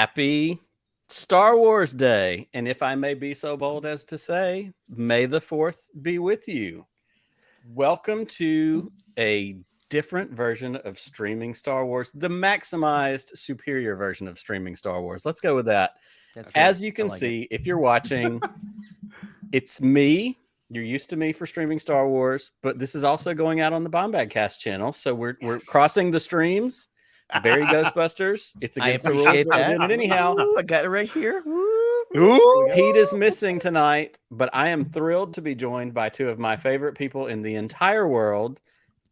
Happy Star Wars Day. And if I may be so bold as to say, may the 4th be with you. Welcome to a different version of streaming Star Wars, the maximized, superior version of streaming Star Wars. Let's go with that. As you can see, if you're watching, it's me. You're used to me for streaming Star Wars, but this is also going out on the Bombad Cast channel. So we're crossing the streams. Very Ghostbusters. It's against the rules. We're doing it anyhow. Ooh, I got it right here. Ooh. Pete is missing tonight, but I am thrilled to be joined by two of my favorite people in the entire world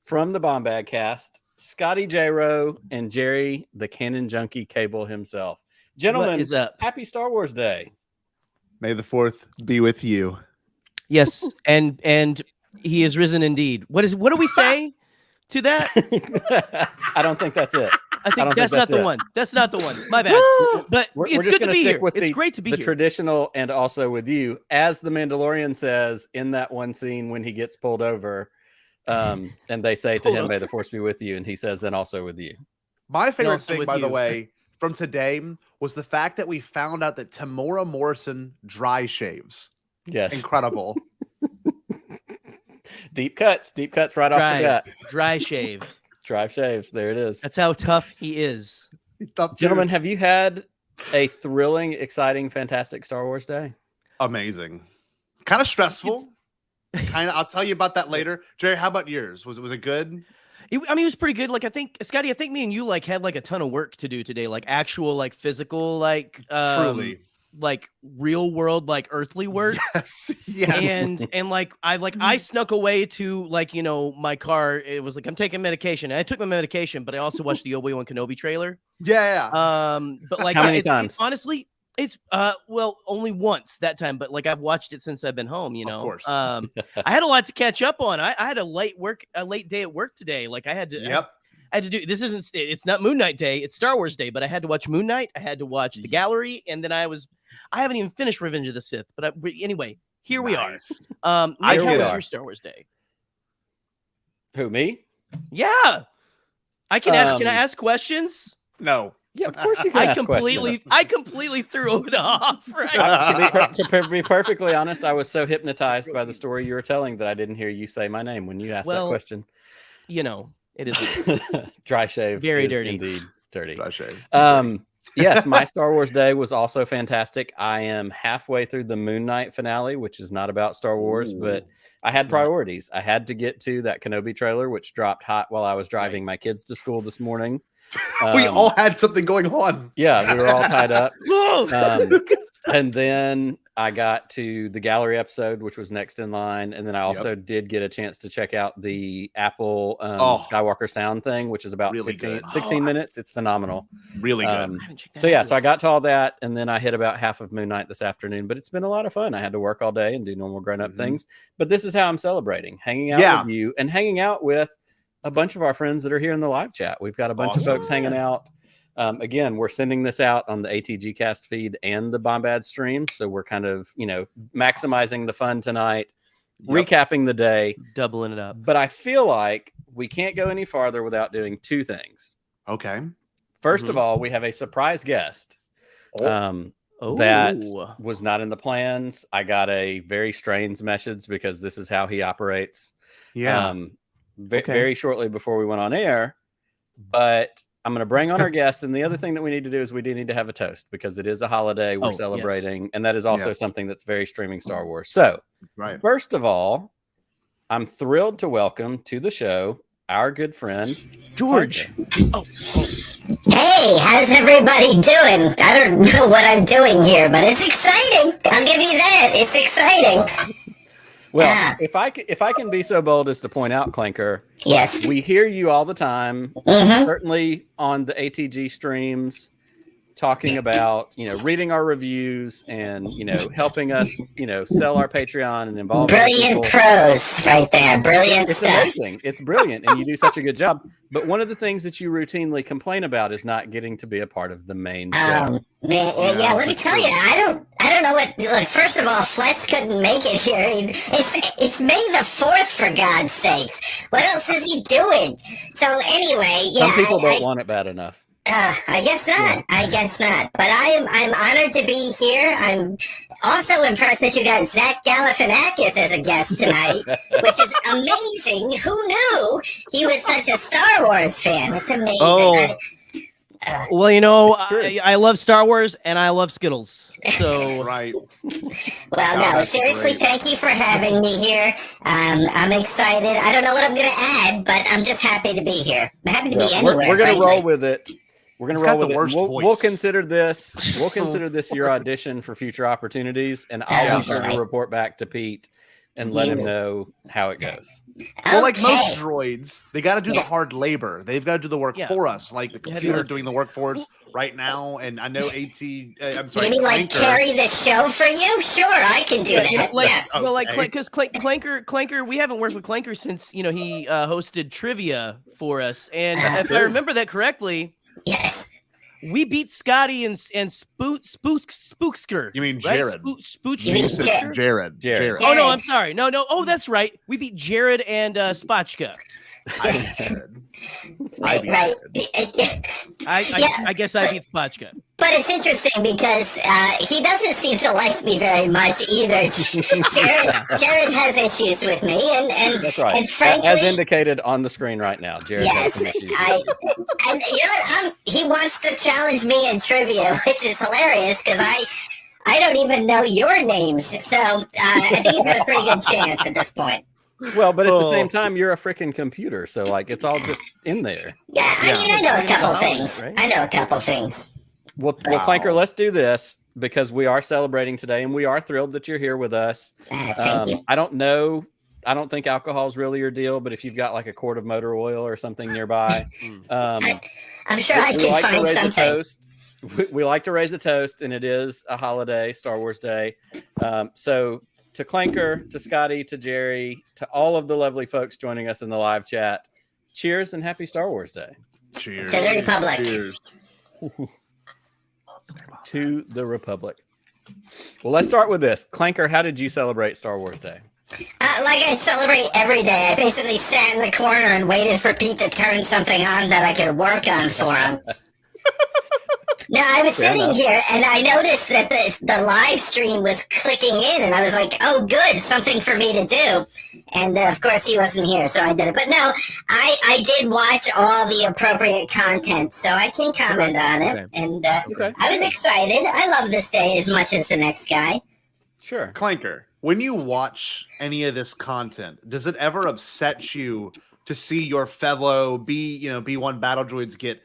from the Bombad Cast, Scotty J. Rowe and Jerry, the Canon Junkie Cable himself. Gentlemen, what is up? Happy Star Wars Day. May the 4th be with you. Yes, and he is risen indeed. What do we say to that? I don't think that's it. I think that's not the one. That's not the one. My bad. But it's good to be here. It's great to be here. The traditional and also with you, as the Mandalorian says in that one scene when he gets pulled over, and they say to him, "May the Force be with you," and he says, "And also with you." My favorite thing, by the way, from today was the fact that we found out that Tamora Morrison dry shaves. Yes, incredible. Deep cuts right off the bat. Dry shave. Dry shaves. There it is. That's how tough he is. Gentlemen, have you had a thrilling, exciting, fantastic Star Wars day? Amazing. Kind of stressful. I'll tell you about that later. Jerry, how about yours? Was it good? It was pretty good. Like, I think, Scotty, me and you had a ton of work to do today, like actual, physical, truly, real world, earthly work. Yes. And I snuck away to my car. It was I'm taking medication. And I took my medication, but I also watched the Obi-Wan Kenobi trailer. Yeah. But how many times? Honestly, it's only once that time, but I've watched it since I've been home, Of course. I had a lot to catch up on. I had a late day at work today. I had to I had to do it's not Moon Knight Day, it's Star Wars Day, but I had to watch Moon Knight, I had to watch The Gallery, and then I haven't even finished Revenge of the Sith, but anyway, here we are. Mike, how was your Star Wars Day? Who, me? Yeah. I can ask. Can I ask questions? No. Yeah, of course you can. I completely threw it off. Right. To be perfectly honest, I was so hypnotized by the story you were telling that I didn't hear you say my name when you asked that question. It is dry shave. Very is dirty. Indeed, dirty. Dry shave. Yes, my Star Wars Day was also fantastic. I am halfway through the Moon Knight finale, which is not about Star Wars, but I had priorities. I had to get to that Kenobi trailer, which dropped hot while I was driving my kids to school this morning. We all had something going on. Yeah, we were all tied up. And then I got to the gallery episode, which was next in line. And then I also did get a chance to check out the Apple Skywalker sound thing, which is about 16 minutes. It's phenomenal. Really good. So I got to all that. And then I hit about half of Moon Knight this afternoon. But it's been a lot of fun. I had to work all day and do normal grown-up things. But this is how I'm celebrating, hanging out with you and hanging out with a bunch of our friends that are here in the live chat. We've got a bunch of folks hanging out. Again, we're sending this out on the ATG cast feed and the Bombad stream. So we're kind of, maximizing the fun tonight, recapping the day, doubling it up. But I feel like we can't go any farther without doing two things. Okay. First of all, we have a surprise guest that was not in the plans. I got a very strange message because this is how he operates. Yeah. Very shortly before we went on air, but I'm going to bring on our guest. And the other thing that we need to do is we do need to have a toast because it is a holiday we're celebrating. And that is also something that's very streaming Star Wars. So first of all, I'm thrilled to welcome to the show our good friend, George. Hey, how's everybody doing? I don't know what I'm doing here, but it's exciting. I'll give you that. It's exciting. Well, if I can be so bold as to point out, Clinker, yes, we hear you all the time, certainly on the ATG streams, talking about, reading our reviews and, helping us, sell our Patreon and involve brilliant prose right there. Brilliant stuff. It's amazing. It's brilliant. And you do such a good job. But one of the things that you routinely complain about is not getting to be a part of the main show. Let me tell you, I don't know what. Look, first of all, Fletch couldn't make it here. It's May the 4th, for God's sakes. What else is he doing? So anyway, some people don't want it bad enough. I guess not. I guess not. But I'm honored to be here. I'm also impressed that you got Zach Galifianakis as a guest tonight, which is amazing. Who knew he was such a Star Wars fan? It's amazing. Oh. Well, you know, I love Star Wars and I love Skittles. So right. Well, no, seriously, thank you for having me here. I'm excited. I don't know what I'm going to add, but I'm just happy to be here. I'm happy to be anywhere. We're going to roll with it. We're going to roll with it. We'll consider this. We'll consider this your audition for future opportunities, and I'll be sure to report back to Pete and let him know how it goes. Well, like most droids, they got to do the hard labor. They've got to do the work for us, like the computer doing the work for us right now. And I know I'm sorry. You mean like carry the show for you? Sure, I can do that. Well, like because Clanker, we haven't worked with Clanker since he hosted trivia for us, and if I remember that correctly, yes. We beat Scotty and Spooksker. You mean Jared? Right? Jared. Oh no, I'm sorry. No. Oh, that's right. We beat Jared and Spotchka. I beat Jared. Right. I guess I beat Spotchka. But it's interesting because he doesn't seem to like me very much either. Jared has issues with me, and that's right. And frankly, as indicated on the screen right now, Jared has some issues. And you know what? He wants to challenge me in trivia, which is hilarious because I don't even know your names. So I think he's got a pretty good chance at this point. Well, but at the same time, you're a freaking computer, so like it's all just in there. Yeah, I know a couple things. Right? I know a couple things. Well, Clanker, let's do this because we are celebrating today, and we are thrilled that you're here with us. Thank you. I don't know. I don't think alcohol is really your deal, but if you've got like a quart of motor oil or something nearby, I'm sure I can find something. We like to raise a toast, and it is a holiday, Star Wars Day. So to Clanker, to Scotty, to Jerry, to all of the lovely folks joining us in the live chat, cheers and happy Star Wars Day. Cheers. To the Republic. Cheers. To the Republic. Well, let's start with this. Clanker, how did you celebrate Star Wars Day? Like I celebrate every day. I basically sat in the corner and waited for Pete to turn something on that I could work on for him. No, I was sitting here and I noticed that the live stream was clicking in, and I was like, oh, good, something for me to do. And of course, he wasn't here, so I did it. But no, I did watch all the appropriate content, so I can comment on it. Okay. And I was excited. I love this day as much as the next guy. Sure. Clanker, when you watch any of this content, does it ever upset you to see your fellow B1 battle droids get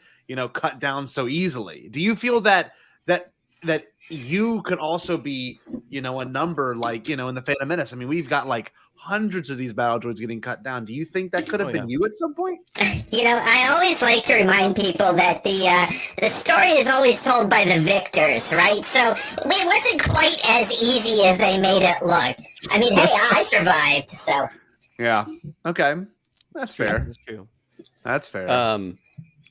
cut down so easily? Do you feel that you could also be, a number like, in the Phantom Menace? I mean, we've got like hundreds of these battle droids getting cut down. Do you think that could have been you at some point? I always like to remind people that the story is always told by the victors, right? So it wasn't quite as easy as they made it look. I mean, hey, I survived, so. Yeah. Okay. That's fair. That's true. That's fair.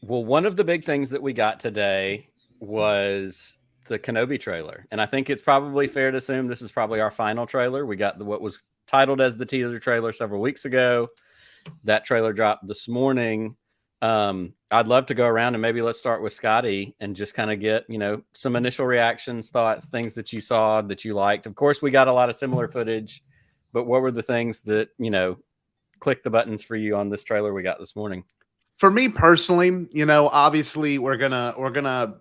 Well, one of the big things that we got today was the Kenobi trailer. And I think it's probably fair to assume this is probably our final trailer. We got what was titled as the teaser trailer several weeks ago. That trailer dropped this morning. I'd love to go around and maybe let's start with Scotty and just kind of get, some initial reactions, thoughts, things that you saw that you liked. Of course, we got a lot of similar footage, but what were the things that, clicked the buttons for you on this trailer we got this morning? For me personally, obviously we're gonna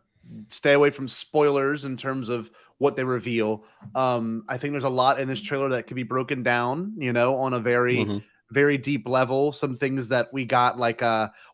stay away from spoilers in terms of what they reveal. I think there's a lot in this trailer that could be broken down, on a very, very deep level. Some things that we got, like,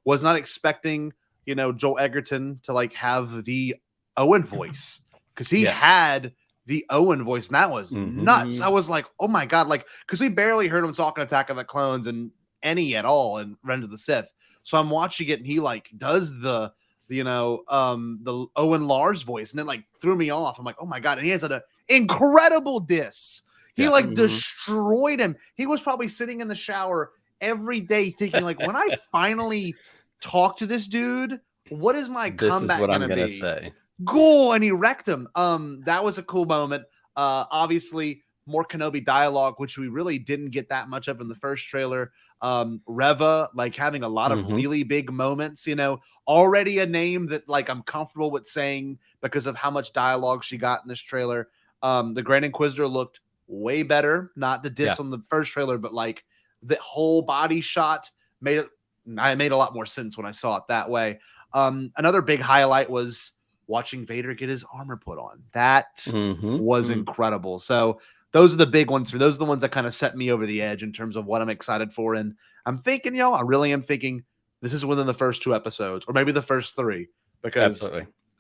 was not expecting, Joel Edgerton to like have the Owen voice, because he had the Owen voice, and that was nuts. I was like, oh my God, like, because we barely heard him talk in Attack of the Clones and any at all in Revenge of the Sith. So I'm watching it, and he like does the Owen Lars voice, and it like threw me off. I'm like, oh my God. And he has an incredible diss. He destroyed him. He was probably sitting in the shower every day thinking like, when I finally talk to this dude, what is my comeback going to be? Say. Go, and he wrecked him. That was a cool moment. Obviously more Kenobi dialogue, which we really didn't get that much of in the first trailer. Reva, like having a lot of really big moments, you know, already a name that like I'm comfortable with saying because of how much dialogue she got in this trailer. The Grand Inquisitor looked way better, not the diss on the first trailer, but like the whole body shot made a lot more sense when I saw it that way. Another big highlight was watching Vader get his armor put on. That was incredible. So those are the big ones. Those are the ones that kind of set me over the edge in terms of what I'm excited for. And I'm thinking, I really am thinking this is within the first 2 episodes or maybe the first 3, because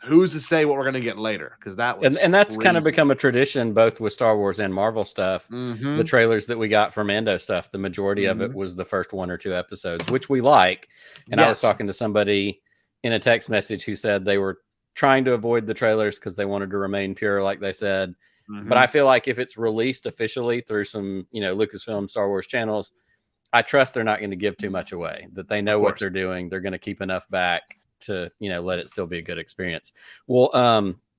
who's to say what we're going to get later? Because that was and that's kind of become a tradition both with Star Wars and Marvel stuff. The trailers that we got for Mando stuff, the majority of it was the first 1 or 2 episodes, which we like. And I was talking to somebody in a text message who said they were trying to avoid the trailers because they wanted to remain pure, like they said. But I feel like if it's released officially through some, Lucasfilm Star Wars channels, I trust they're not going to give too much away, that they know what they're doing. They're going to keep enough back to, let it still be a good experience. Well,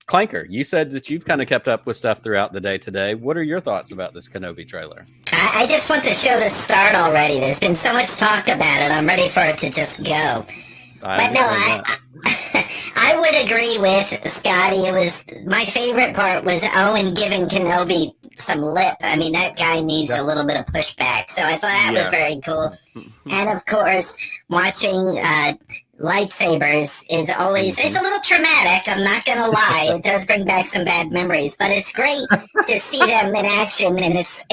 Clanker, you said that you've kind of kept up with stuff throughout the day today. What are your thoughts about this Kenobi trailer? I just want the show to start already. There's been so much talk about it. I'm ready for it to just go. But no, I would agree with Scotty. It was my favorite part was Owen giving Kenobi some lip. I mean, that guy needs a little bit of pushback. So I thought that was very cool. And of course, watching lightsabers is always, it's a little traumatic. I'm not going to lie. It does bring back some bad memories, but it's great to see them in action. And it's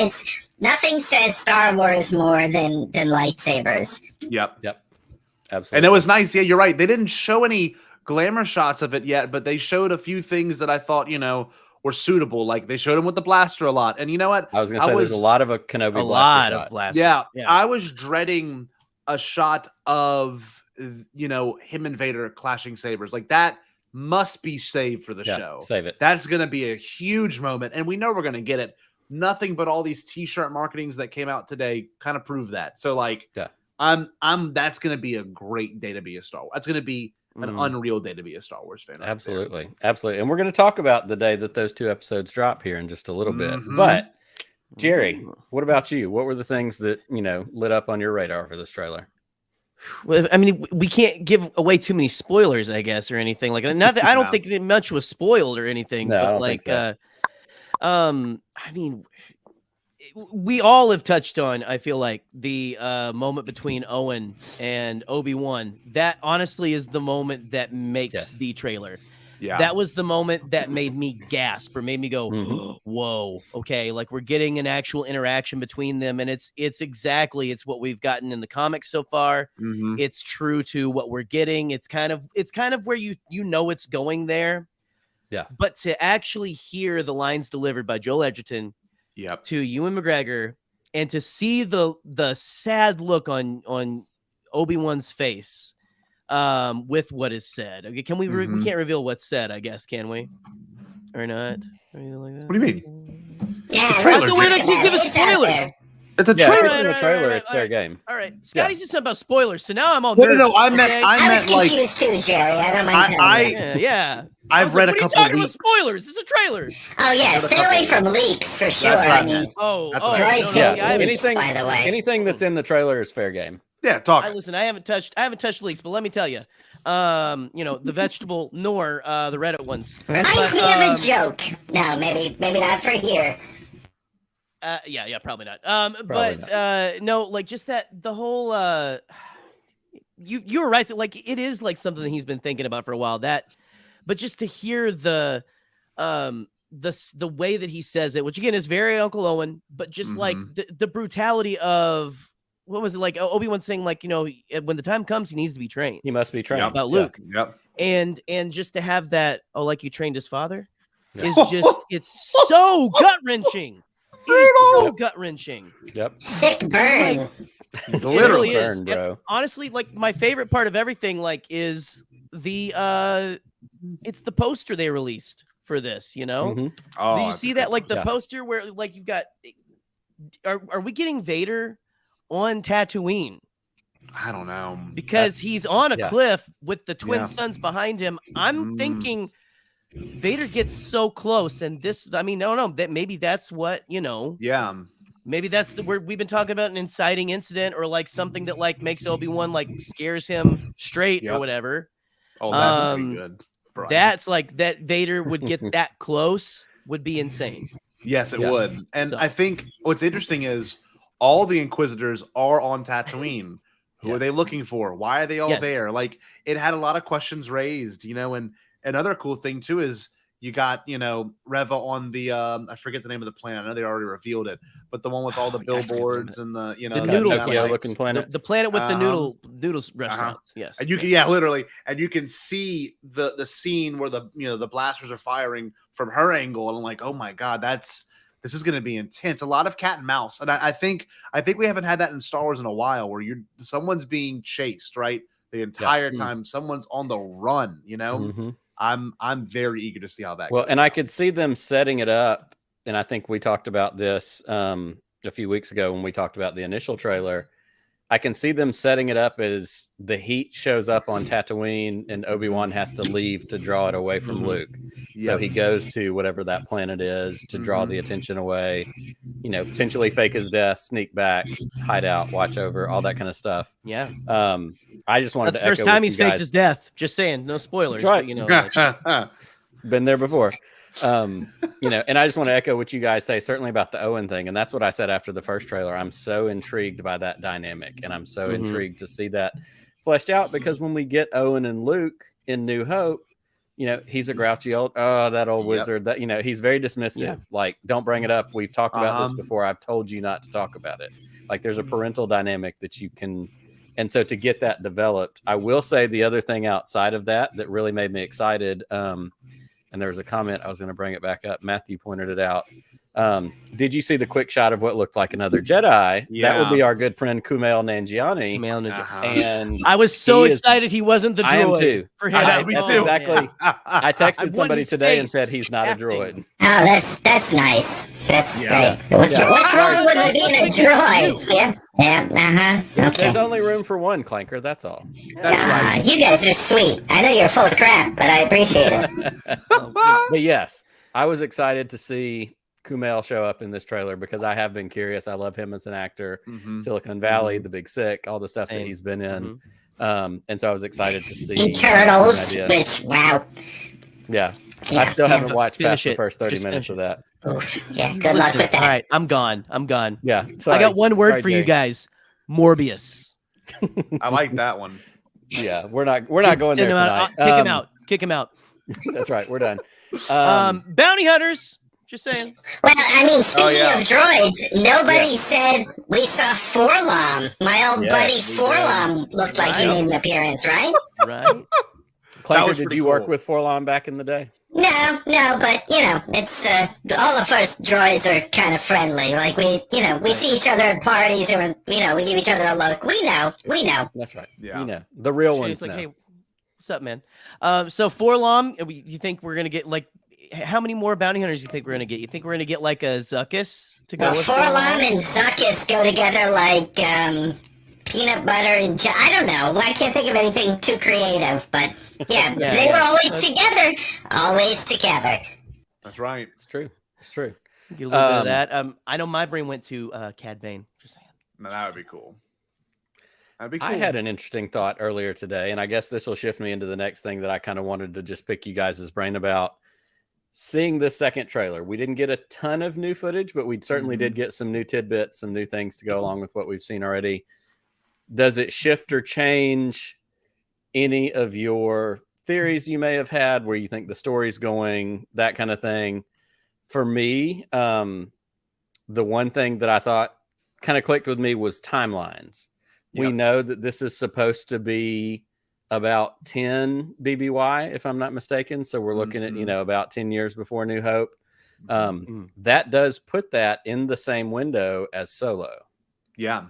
nothing says Star Wars more than lightsabers. Yep. Absolutely. And it was nice. Yeah, you're right. They didn't show any glamour shots of it yet, but they showed a few things that I thought, were suitable. Like they showed him with the blaster a lot. And you know what? I was going to say there's a lot of Kenobi blaster shots. Yeah. I was dreading a shot of, him and Vader clashing sabers. Like that must be saved for the show. Save it. That's going to be a huge moment. And we know we're going to get it. Nothing but all these t-shirt marketings that came out today kind of prove that. So like, that's going to be a great day to be a Star Wars. That's going to be an unreal day to be a Star Wars fan. Absolutely. Absolutely. And we're going to talk about the day that those 2 episodes drop here in just a little bit. But Jerry, what about you? What were the things that, lit up on your radar for this trailer? Well, I mean, we can't give away too many spoilers, I guess, or anything like that. Not that I don't think that much was spoiled or anything, but like, I mean, we all have touched on, I feel like, the moment between Owen and Obi-Wan. That honestly is the moment that makes the trailer. Yeah, that was the moment that made me gasp or made me go, whoa, okay, like we're getting an actual interaction between them. And it's what we've gotten in the comics so far. It's true to what we're getting. It's kind of where it's going there. Yeah. But to actually hear the lines delivered by Joel Edgerton to Ewan McGregor, and to see the sad look on Obi-Wan's face with what is said. Okay, can we we can't reveal what's said, I guess, can we? Or not? Or anything like that? What do you mean? Yeah, we're not going to give us spoilers. It's a trailer. In the trailer, it's fair game. All right. Scotty said something about spoilers, so now I'm all nervous. No, I meant was confused too, Jerry. I don't mind telling you. I've read a couple of leaks. About spoilers? It's a trailer. Oh yeah, stay away from leaks for sure. Anything that's in the trailer is fair game. Yeah, talk. Listen, I haven't touched leaks, but let me tell you, the vegetable nor the Reddit ones. Reminds me of a joke. No, maybe not for here. Yeah, probably not. No, like just that the whole you were right. So, like it is like something that he's been thinking about for a while. But just to hear the way that he says it, which again is very Uncle Owen, but just like the brutality of what was it like Obi-Wan saying, like, when the time comes, he needs to be trained. He must be trained about Luke. Yep. And just to have that, like you trained his father is just, it's so gut wrenching. It is so gut wrenching. Yep. Sick burn. It literally is. Bro. Honestly, like my favorite part of everything, like, is it's the poster they released for this, Oh, do you see that? Like the poster where like you've got, are we getting Vader on Tatooine? I don't know. Because he's on a cliff with the twin sons behind him. I'm thinking Vader gets so close, and this, I mean, no, that maybe that's what, Yeah. Maybe that's the word we've been talking about, an inciting incident or like something that like makes Obi-Wan like scares him straight or whatever. Oh, that's pretty good. Brian. That's like that Vader would get that close would be insane. Yes, it would. And I think what's interesting is all the Inquisitors are on Tatooine. Who are they looking for? Why are they all there? Like, it had a lot of questions raised, you know, and another cool thing too is you got, you know, Reva on the I forget the name of the planet. I know they already revealed it, but the one with all the billboards and the, you know, the noodle looking planet. The planet with the noodles restaurants. Yes. And you can literally, and you can see the scene where the, you know, the blasters are firing from her angle, and I'm like, oh my god, this is going to be intense. A lot of cat and mouse, and I think we haven't had that in Star Wars in a while, where someone's being chased, right, the entire time. Someone's on the run, you know. I'm very eager to see how that goes. And I could see them setting it up, and I think we talked about this a few weeks ago when we talked about the initial trailer. I can see them setting it up as the heat shows up on Tatooine and Obi-Wan has to leave to draw it away from Luke. So he goes to whatever that planet is to draw the attention away, you know, potentially fake his death, sneak back, hide out, watch over, all that kind of stuff. Yeah. I just wanted That's to the first time he's faked his death. Just saying, no spoilers. That's right. But, you know, been there before. You know, and I just want to echo what you guys say, certainly about the Owen thing. And that's what I said after the first trailer. I'm so intrigued by that dynamic, and I'm so intrigued to see that fleshed out, because when we get Owen and Luke in New Hope, you know, he's a grouchy old, that old wizard, that, you know, he's very dismissive. Like, don't bring it up. We've talked about this before. I've told you not to talk about it. Like, there's a parental dynamic that you can, and so to get that developed, I will say the other thing outside of that really made me excited, and there was a comment, I was going to bring it back up. Matthew pointed it out. Did you see the quick shot of what looked like another Jedi? Yeah. That would be our good friend Kumail Nanjiani. And I was so excited he wasn't the droid. I am too. For him. That's exactly. I texted somebody today and said he's not a droid. Oh, that's nice. That's great. What's wrong with it being a droid? Okay. There's only room for one, Clanker. That's all. You guys are sweet. I know you're full of crap, but I appreciate it. But yes, I was excited to see Kumail show up in this trailer because I have been curious. I love him as an actor. Silicon Valley, The Big Sick, all the stuff that he's been in. And so I was excited to see Eternals, which yeah. I still haven't watched past the first 30 minutes of that. Yeah, good luck with that. All right, I'm gone. Yeah, I got one word for you guys: Morbius. I like that one. Yeah, we're not going there tonight. Kick him out. That's right. We're done. Bounty hunters. Just saying. Well, I mean, speaking of droids, nobody said we saw Forlom. My old buddy Forlom looked like he made an appearance, right? Right. Clanker, did you work with Forlom back in the day? No, but you know, it's all of us droids are kind of friendly. Like we see each other at parties, and we give each other a look. We know. That's right. Yeah, you know, the real ones. Like, hey, what's up, man? So Forlom, you think we're gonna get like? How many more bounty hunters do you think we're gonna get? You think we're gonna get like a Zuckuss to go? Forlom and Zuckuss go together like peanut butter and I don't know. I can't think of anything too creative, but they were always together. Always together. That's right. It's true. Get a little bit of that. I know my brain went to Cad Bane. Just saying. No, that would be cool. I had an interesting thought earlier today, and I guess this will shift me into the next thing that I kind of wanted to just pick you guys' brain about. Seeing this second trailer, we didn't get a ton of new footage, but we certainly did get some new tidbits, some new things to go along with what we've seen already. Does it shift or change any of your theories you may have had where you think the story's going, that kind of thing? For me, the one thing that I thought kind of clicked with me was timelines. We know that this is supposed to be about 10 BBY, if I'm not mistaken. So we're looking at, about 10 years before New Hope. That does put that in the same window as Solo. Yeah.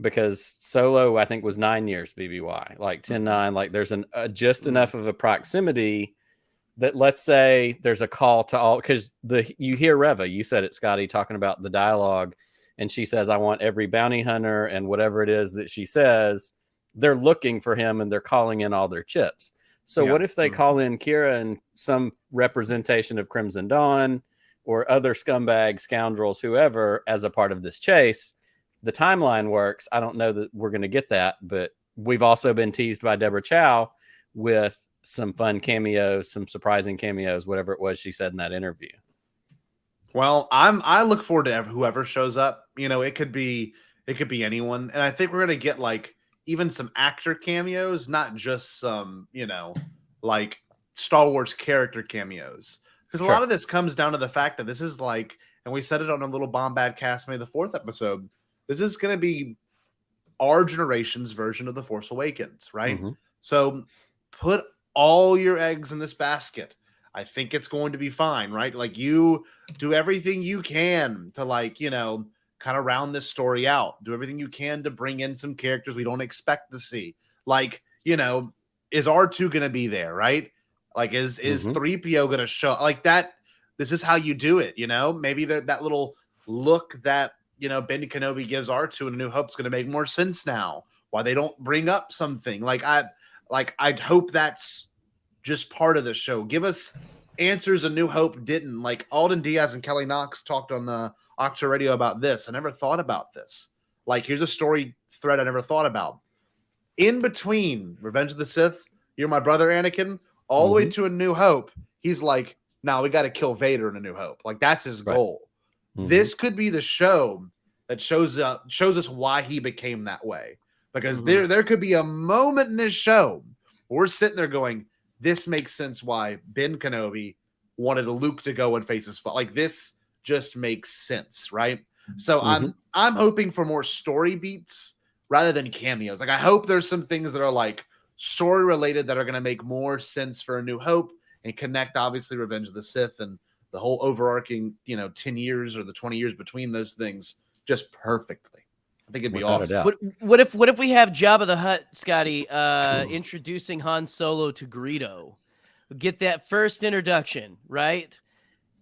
Because Solo, I think, was 9 years BBY, like 10-9. Like there's just enough of a proximity that, let's say there's a call to all, because you hear Reva, you said it, Scotty, talking about the dialogue, and she says, I want every bounty hunter, and whatever it is that she says, they're looking for him and they're calling in all their chips. So what if they call in Kira and some representation of Crimson Dawn, or other scumbags, scoundrels, whoever, as a part of this chase. The timeline works. I don't know that we're going to get that, but we've also been teased by Deborah Chow with some fun cameos, some surprising cameos, whatever it was she said in that interview. Well, I look forward to whoever shows up. You know, it could be anyone, and I think we're gonna get like even some actor cameos, not just some, you know, like Star Wars character cameos. Because a lot of this comes down to the fact that this is like, and we said it on a little Bombad Cast May the 4th episode, this is going to be our generation's version of The Force Awakens, right? Mm-hmm. So put all your eggs in this basket. I think it's going to be fine, right? Like, you do everything you can to, like, you know, kind of round this story out. Do everything you can to bring in some characters we don't expect to see. Like, you know, is R2 going to be there, right? Like, is 3PO going to show like that? This is how you do it, you know? Maybe that little look that, you know, Ben Kenobi gives R2 in A New Hope is going to make more sense now. Why they don't bring up something I'd hope that's just part of the show. Give us answers A New Hope didn't. Like, Alden Diaz and Kelly Knox talked on the Octa Radio about this. I never thought about this. Like, here's a story thread I never thought about. In between Revenge of the Sith, You're My Brother, Anakin, all the way to A New Hope, he's like, "Now we got to kill Vader in A New Hope." Like, that's his goal. This could be the show that shows us why he became that way. Because there could be a moment in this show where we're sitting there going, this makes sense why Ben Kenobi wanted Luke to go and face his father. Like, this just makes sense, right? So I'm hoping for more story beats rather than cameos. Like, I hope there's some things that are like story related that are going to make more sense for A New Hope and connect, obviously, Revenge of the Sith and the whole overarching, you know, 10 years or the 20 years between those things just perfectly. I think it'd be awesome. What if we have Jabba the Hutt, Scotty, introducing Han Solo to Greedo? Get that first introduction, right?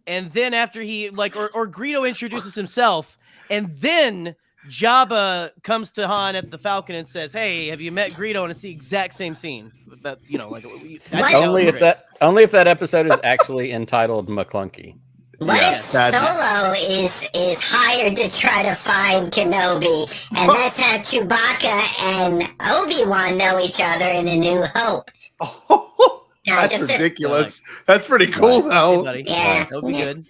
And then after he or Greedo introduces himself, and then Jabba comes to Han at the Falcon and says, "Hey, have you met Greedo?" And it's the exact same scene. That, you know, like only if that episode is actually entitled McClunky. What if Solo is hired to try to find Kenobi, and that's how Chewbacca and Obi-Wan know each other in A New Hope? That's ridiculous. That's pretty cool, though. Hey, yeah, that would be good.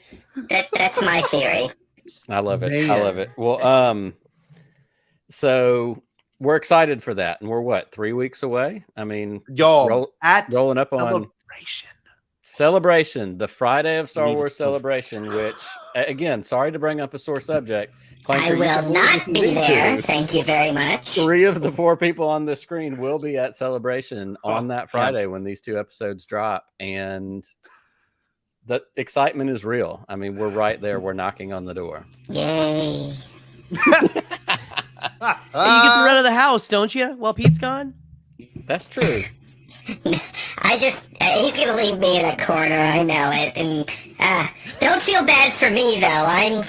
That's my theory. I love it. Man. I love it. Well, so we're excited for that, and we're what, 3 weeks away? I mean, y'all rolling up on Celebration, the Friday of Star Wars Celebration, which, again, sorry to bring up a sore subject. I will not be there. Thank you very much. 3 of the 4 people on the screen will be at Celebration on that Friday when these 2 episodes drop. And the excitement is real. I mean, we're right there. We're knocking on the door. Yay. You get to run out of the house, don't you? While Pete's gone? That's true. He's gonna leave me in a corner. I know it, and don't feel bad for me though.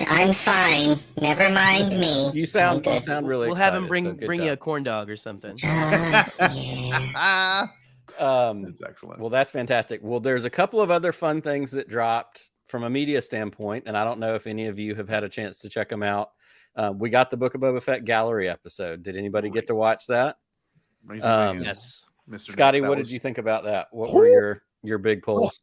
I'm fine. Never mind me. You sound really. We'll have him bring you a corn dog or something. That's excellent. Well, that's fantastic. Well, there's a couple of other fun things that dropped from a media standpoint, and I don't know if any of you have had a chance to check them out. We got the Book of Boba Fett gallery episode. Did anybody get to watch that? Yes. Mr. Scotty, what did you think about that? What were your big pulls?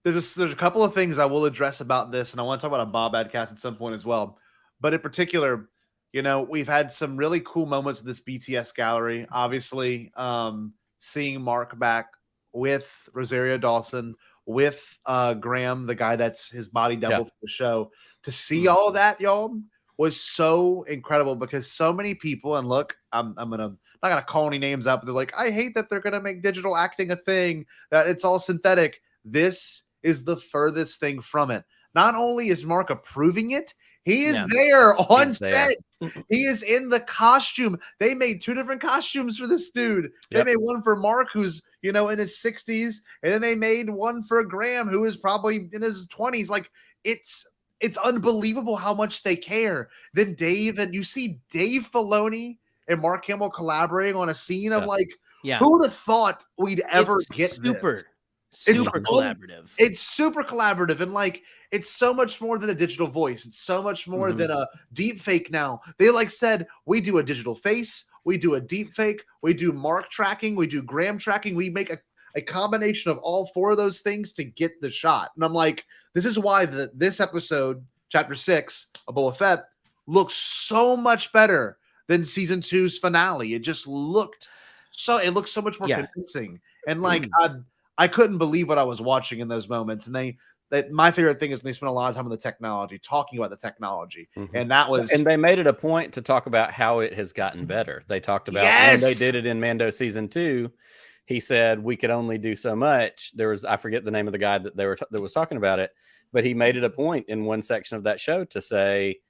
There's a couple of things I will address about this, and I want to talk about a Bombad cast at some point as well. But in particular, you know, we've had some really cool moments in this BTS gallery. Obviously, seeing Mark back with Rosario Dawson, with Graham, the guy that's his body double for the show. To see all of that, y'all, was so incredible because so many people, and look, I'm not gonna call any names out, but they're like, I hate that they're gonna make digital acting a thing, that it's all synthetic. This is the furthest thing from it. Not only is Mark approving it, he is there on set. He is in the costume. They made 2 different costumes for this dude. They made one for Mark, who's, you know, in his 60s, and then they made one for Graham, who is probably in his 20s. Like, it's unbelievable how much they care. Then Dave, and you see Dave Filoni and Mark Hamill collaborating on a scene. I'm like, who would have thought we'd ever get this? Super collaborative. It's super collaborative, and like it's so much more than a digital voice. It's so much more than a deep fake now. They like said, we do a digital face, we do a deep fake, we do mark tracking, we do gram tracking, we make a combination of all 4 of those things to get the shot. And I'm like, this is why this episode, chapter 6 of Boba Fett, looks so much better than season 2's finale. It just looked so much more convincing. And like I couldn't believe what I was watching in those moments. And my favorite thing is they spent a lot of time on the technology, talking about the technology. And they made it a point to talk about how it has gotten better. They talked about when they did it in Mando season 2. He said we could only do so much. I forget the name of the guy that was talking about it, but he made it a point in one section of that show to say,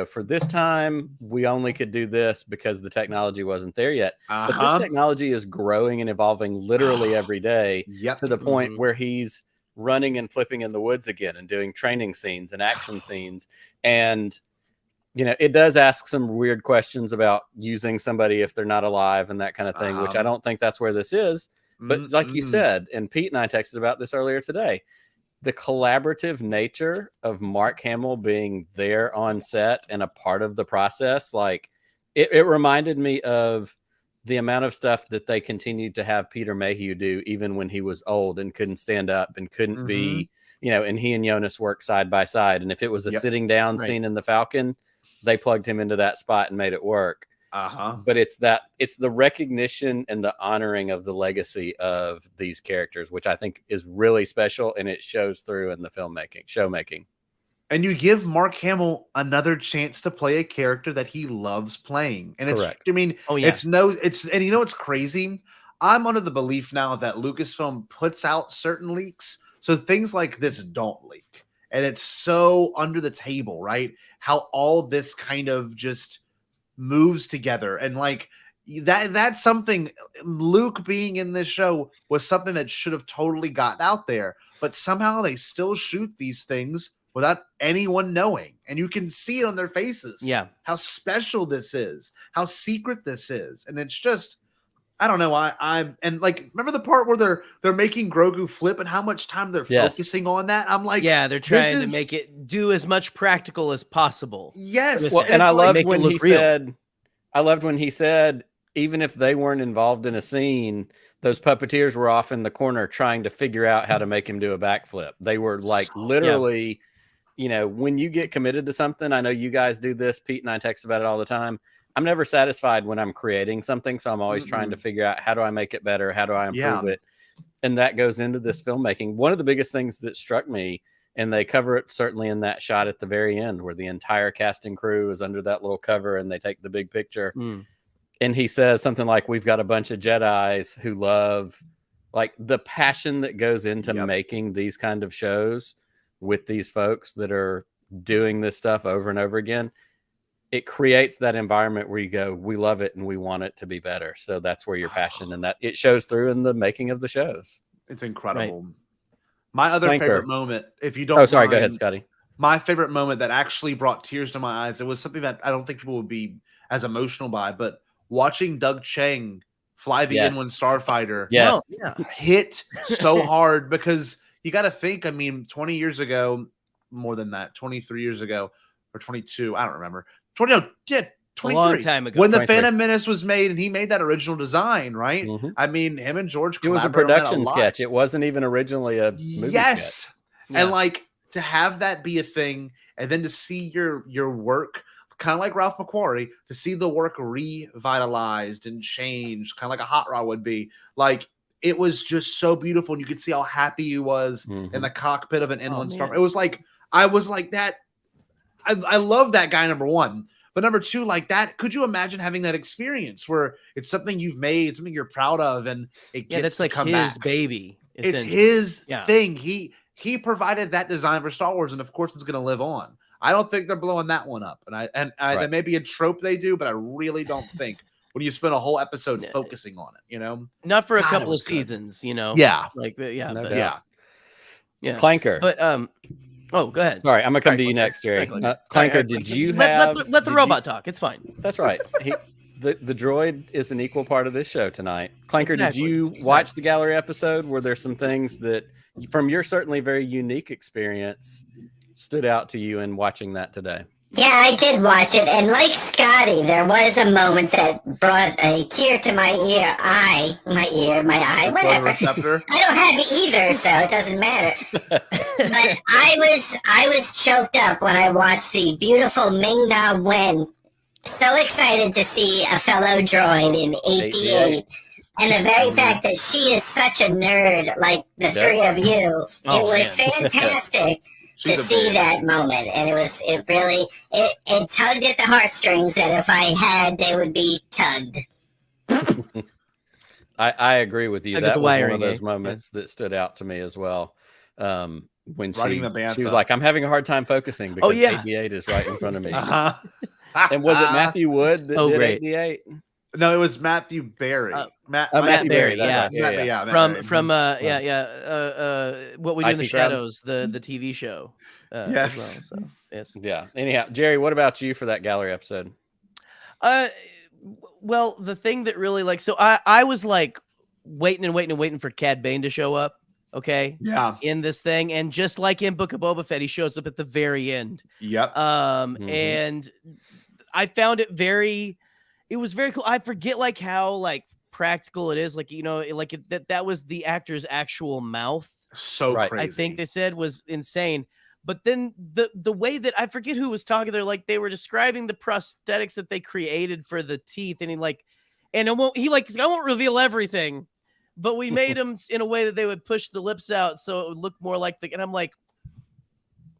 for this time, we only could do this because the technology wasn't there yet. But this technology is growing and evolving literally every day to the point where he's running and flipping in the woods again and doing training scenes and action scenes. And, it does ask some weird questions about using somebody if they're not alive and that kind of thing, which I don't think that's where this is. But like you said, and Pete and I texted about this earlier today, the collaborative nature of Mark Hamill being there on set and a part of the process, like it reminded me of the amount of stuff that they continued to have Peter Mayhew do, even when he was old and couldn't stand up and couldn't be, and he and Jonas worked side by side. And if it was a sitting down scene in the Falcon, they plugged him into that spot and made it work. But it's the recognition and the honoring of the legacy of these characters, which I think is really special, and it shows through in the show making. And you give Mark Hamill another chance to play a character that he loves playing. And correct. And it's crazy. I'm under the belief now that Lucasfilm puts out certain leaks, so things like this don't leak. And it's so under the table, right? How all this kind of just moves together. And like that's something, Luke being in this show was something that should have totally gotten out there. But somehow they still shoot these things without anyone knowing. And you can see it on their faces. Yeah. How special this is, how secret this is. And it's just, I don't know. And like, remember the part where they're making Grogu flip and how much time they're focusing on that? I'm like, they're trying to make it do as much practical as possible. Yes. Well, and I loved when he said, even if they weren't involved in a scene, those puppeteers were off in the corner trying to figure out how to make him do a backflip. They were like literally, when you get committed to something, I know you guys do this. Pete and I text about it all the time. I'm never satisfied when I'm creating something. So I'm always trying to figure out, how do I make it better? How do I improve it? And that goes into this filmmaking. One of the biggest things that struck me, and they cover it certainly in that shot at the very end where the entire cast and crew is under that little cover and they take the big picture. And he says something like, we've got a bunch of Jedis who love, like, the passion that goes into making these kind of shows with these folks that are doing this stuff over and over again. It creates that environment where you go, we love it and we want it to be better. So that's where your passion and that it shows through in the making of the shows. It's incredible. Right. My other favorite moment, if you don't, go ahead, Scotty. My favorite moment that actually brought tears to my eyes. It was something that I don't think people would be as emotional by, but watching Doug Chang fly the N1 Starfighter hit so hard, because you got to think, 20 years ago, more than that, 23 years ago, or 22, I don't remember. 23. A long time ago. When the Phantom Menace was made and he made that original design, right? Him and George, it was a production sketch. It wasn't even originally a movie sketch. And like to have that be a thing, and then to see your work, kind of like Ralph McQuarrie, to see the work revitalized and changed, kind of like a hot rod would be, like, it was just so beautiful. And you could see how happy he was in the cockpit of an N1 Star. It was like, I was like that. I love that guy, number one. But number two, like that, could you imagine having that experience where it's something you've made, something you're proud of, and it gets that's like come his back. baby. It's his thing. He provided that design for Star Wars, and of course it's going to live on. I don't think they're blowing that one up. And there may be a trope they do, but I really don't think when you spend a whole episode focusing on it, Not for a couple of seasons, Yeah. Clanker. But oh, go ahead. Sorry, I'm gonna come to you next, Jerry. Clanker, did you have? Let the robot talk. It's fine. That's right. the droid is an equal part of this show tonight. Clanker, Exactly. did you watch the gallery episode? Were there some things that, from your certainly very unique experience, stood out to you in watching that today? Yeah, I did watch it, and like Scotty, there was a moment that brought a tear to my eye, whatever. I don't have either, so it doesn't matter. But I was choked up when I watched the beautiful Ming-Na Wen. So excited to see a fellow droid in 88. And the very fact that she is such a nerd, like the three of you, it was fantastic to see that moment. And it really tugged at the heartstrings that if I had, they would be tugged. I agree with you. That was one of those moments that stood out to me as well. When she was like, I'm having a hard time focusing because 88 is right in front of me. And was it Matthew Wood that did 88? No, it was Matthew Berry. Matthew Berry. Yeah. From What We Do in the Shadows, the TV show. Yes. As well, so, yes. Yeah. Anyhow, Jerry, what about you for that gallery episode? Well, the thing that really so I was like waiting for Cad Bane to show up. Okay. Yeah. In this thing, and just like in Book of Boba Fett, he shows up at the very end. Yep. And I found it it was very cool. I forget like how like practical it is. Like, that was the actor's actual mouth. So crazy. I think they said was insane. But then the way that I forget who was talking, they were describing the prosthetics that they created for the teeth, and I won't reveal everything, but we made them in a way that they would push the lips out so it would look more like and I'm like,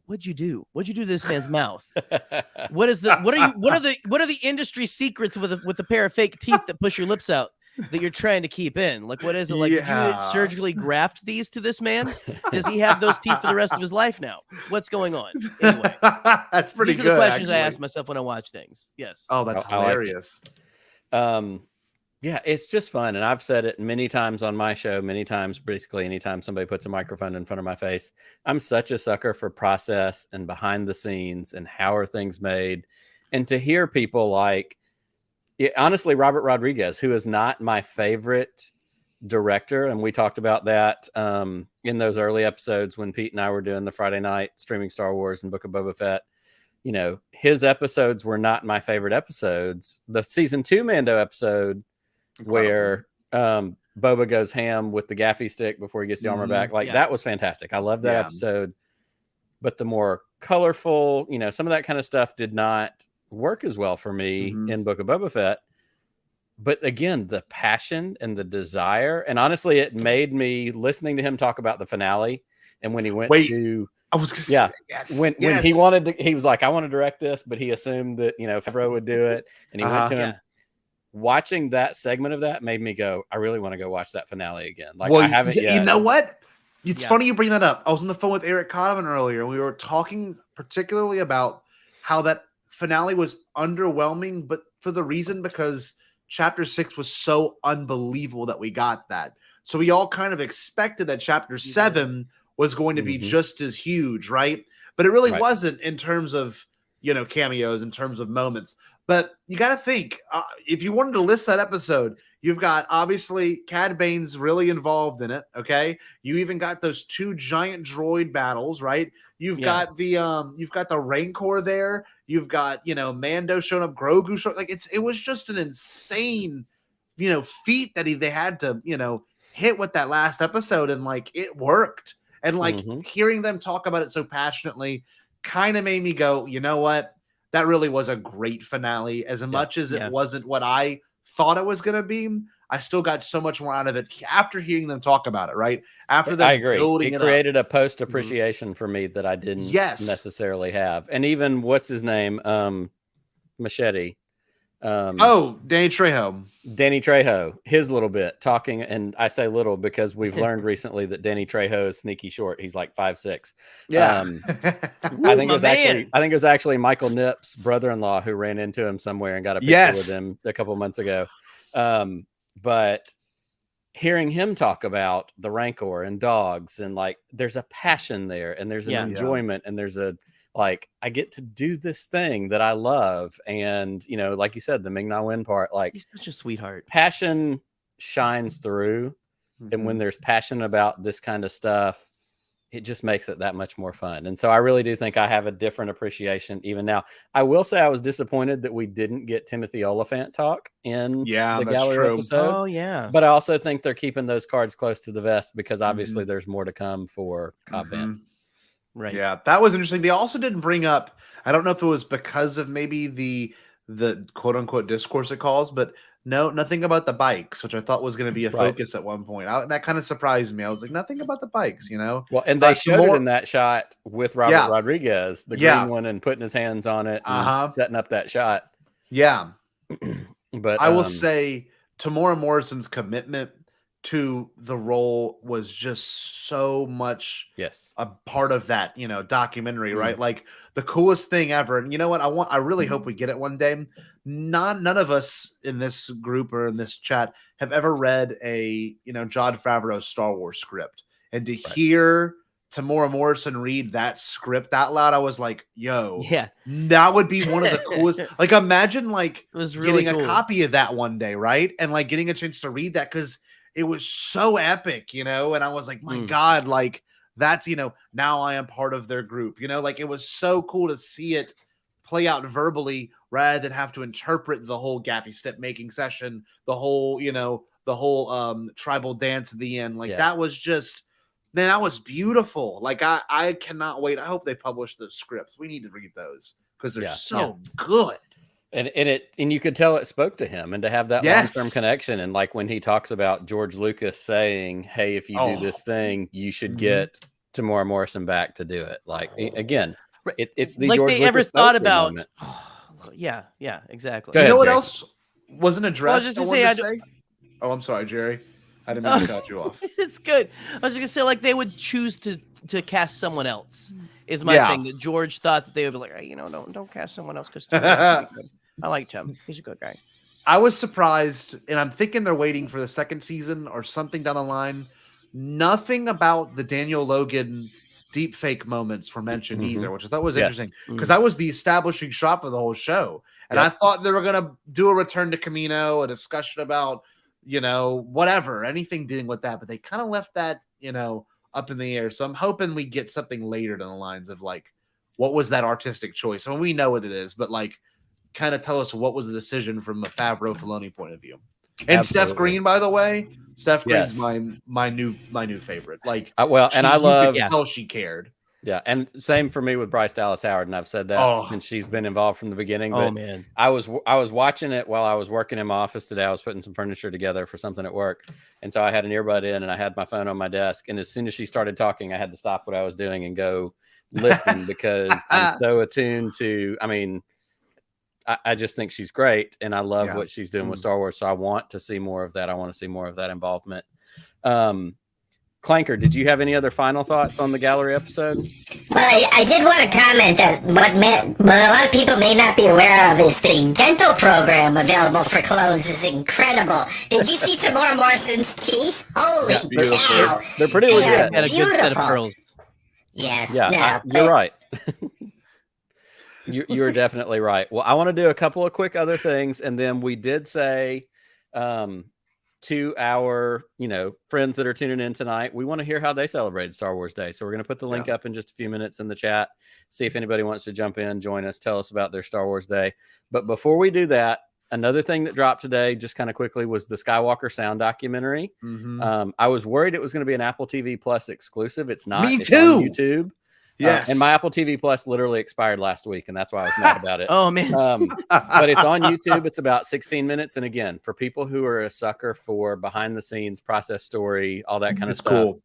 what'd you do? What'd you do to this man's mouth? What are the industry secrets with a pair of fake teeth that push your lips out that you're trying to keep in? Like, what is it? Like, did you surgically graft these to this man? Does he have those teeth for the rest of his life now? What's going on? Anyway, that's pretty good. These are the questions I ask myself when I watch things. Yes. Oh, that's hilarious. Yeah, it's just fun. And I've said it many times on my show, many times, basically anytime somebody puts a microphone in front of my face. I'm such a sucker for process and behind the scenes and how are things made. And to hear people honestly, Robert Rodriguez, who is not my favorite director. And we talked about that in those early episodes when Pete and I were doing the Friday night streaming Star Wars and Book of Boba Fett. His episodes were not my favorite episodes. The season 2 Mando episode, where Boba goes ham with the gaffy stick before he gets the armor back. That was fantastic. I love that episode. But the more colorful, some of that kind of stuff did not work as well for me in Book of Boba Fett. But again, the passion and the desire, and honestly, it made me, listening to him talk about the finale and when he went to... I was gonna say, yes. When he wanted to, he was like, I want to direct this, but he assumed that, Favreau would do it. And he went to him. Watching that segment of that made me go, I really want to go watch that finale again. I haven't yet. You know what? It's funny you bring that up. I was on the phone with Eric Conovan earlier, and we were talking particularly about how that finale was underwhelming, but for the reason because Chapter 6 was so unbelievable that we got that. So we all kind of expected that Chapter 7 was going to be just as huge, right? But it really wasn't in terms of, cameos, in terms of moments. But you got to think, if you wanted to list that episode, you've got obviously Cad Bane's really involved in it. Okay, you even got those 2 giant droid battles, right? You've got the Rancor there. You've got Mando showing up, Grogu showing it was just an insane feat that they had to hit with that last episode, and it worked. And hearing them talk about it so passionately kind of made me go, you know what? That really was a great finale. As much as it wasn't what I thought it was going to be, I still got so much more out of it after hearing them talk about it, right? After them I agree. Building it created a post appreciation for me that I didn't necessarily have. And even what's his name? Machete. Danny Trejo. Danny Trejo, his little bit talking, and I say little because we've learned recently that Danny Trejo is sneaky short. He's like 5'6". Yeah. I think it was actually Michael Nipp's brother-in-law who ran into him somewhere and got a picture with him a couple months ago. But hearing him talk about the Rancor and dogs, and there's a passion there, and there's an enjoyment, and there's a like I get to do this thing that I love. And, you know, like you said, the Ming-Na Wen part, like He's such a sweetheart. passion shines through. And when there's passion about this kind of stuff, it just makes it that much more fun. And so I really do think I have a different appreciation even now. I will say I was disappointed that we didn't get Timothy Oliphant talk in the gallery episode. Oh, yeah. But I also think they're keeping those cards close to the vest because obviously there's more to come for Cobb Vanth. Right. Yeah, that was interesting. They also didn't bring up, I don't know if it was because of maybe the quote unquote discourse it calls, but nothing about the bikes, which I thought was going to be a focus at one point. That kind of surprised me. I was like, nothing about the bikes, you know? Well, and they showed it in that shot with Robert Rodriguez, the green one, and putting his hands on it and setting up that shot. Yeah. But I will say Tamora Morrison's commitment to the role was just so much a part of that, you know, documentary, right? Like the coolest thing ever. And you know what? I really hope we get it one day. None of us in this group or in this chat have ever read a, you know, Jon Favreau Star Wars script. And to hear Tamora Morrison read that script out loud, I was like, yo, that would be one of the coolest. Like, imagine like it was really getting a copy of that one day, right? And like getting a chance to read that because it was so epic, you know? And I was like, my God, like that's, you know, now I am part of their group, you know? Like it was so cool to see it play out verbally rather than have to interpret the whole Gaffy step making session, the whole, you know, the whole tribal dance at the end. Like that was just, man, that was beautiful. Like I cannot wait. I hope they publish those scripts. We need to read those because they're so good. And you could tell it spoke to him, and to have that long-term connection. And like when he talks about George Lucas saying, hey, if you do this thing, you should get Tamora Morrison back to do it. Like again, it's the like George they Lucas ever thought about moment. yeah, exactly. You know what Jay. else wasn't addressed? Well, just to say, oh, I'm sorry, Jerry. I didn't mean to cut you off. It's good. I was just gonna say, like, they would choose to cast someone else. Is my thing that George thought that they would be like, hey, you know, don't cast someone else because I liked him. He's a good guy. I was surprised, and I'm thinking they're waiting for the second season or something down the line. Nothing about the Daniel Logan deepfake moments were mentioned either, which I thought was interesting because that was the establishing shot for the whole show. And I thought they were going to do a return to Camino, a discussion about, you know, whatever, anything dealing with that. But they kind of left that, you know, up in the air. So I'm hoping we get something later down the lines of like, what was that artistic choice? I mean, we know what it is, but like, kind of tell us what was the decision from a Favreau Filoni point of view. And Steph Green, by the way, Steph Green's my new favorite. Like, and I love how she cared. Yeah, and same for me with Bryce Dallas Howard, and I've said that since she's been involved from the beginning. But man, I was watching it while I was working in my office today. I was putting some furniture together for something at work, and so I had an earbud in, and I had my phone on my desk. And as soon as she started talking, I had to stop what I was doing and go listen because I'm so attuned to. I mean, I just think she's great, and I love what she's doing with Star Wars. So I want to see more of that. I want to see more of that involvement. Clanker, did you have any other final thoughts on the gallery episode? Well, I did want to comment that what a lot of people may not be aware of is the dental program available for clones is incredible. Did you see Tamora Morrison's teeth? Holy cow! They're pretty legit. And a good set of pearls. Yes. Yeah, you're right. You're definitely right. Well, I want to do a couple of quick other things, and then we did say to our friends that are tuning in tonight, we want to hear how they celebrated Star Wars Day. So we're going to put the link up in just a few minutes in the chat. See if anybody wants to jump in, join us, tell us about their Star Wars Day. But before we do that, another thing that dropped today, just kind of quickly, was the Skywalker Sound documentary. I was worried it was going to be an Apple TV Plus exclusive. It's not. Me it's too. on YouTube. Yes. And my Apple TV Plus literally expired last week, and that's why I was mad about it. Oh, man. But it's on YouTube. It's about 16 minutes. And again, for people who are a sucker for behind the scenes process story, all that kind of stuff, cool.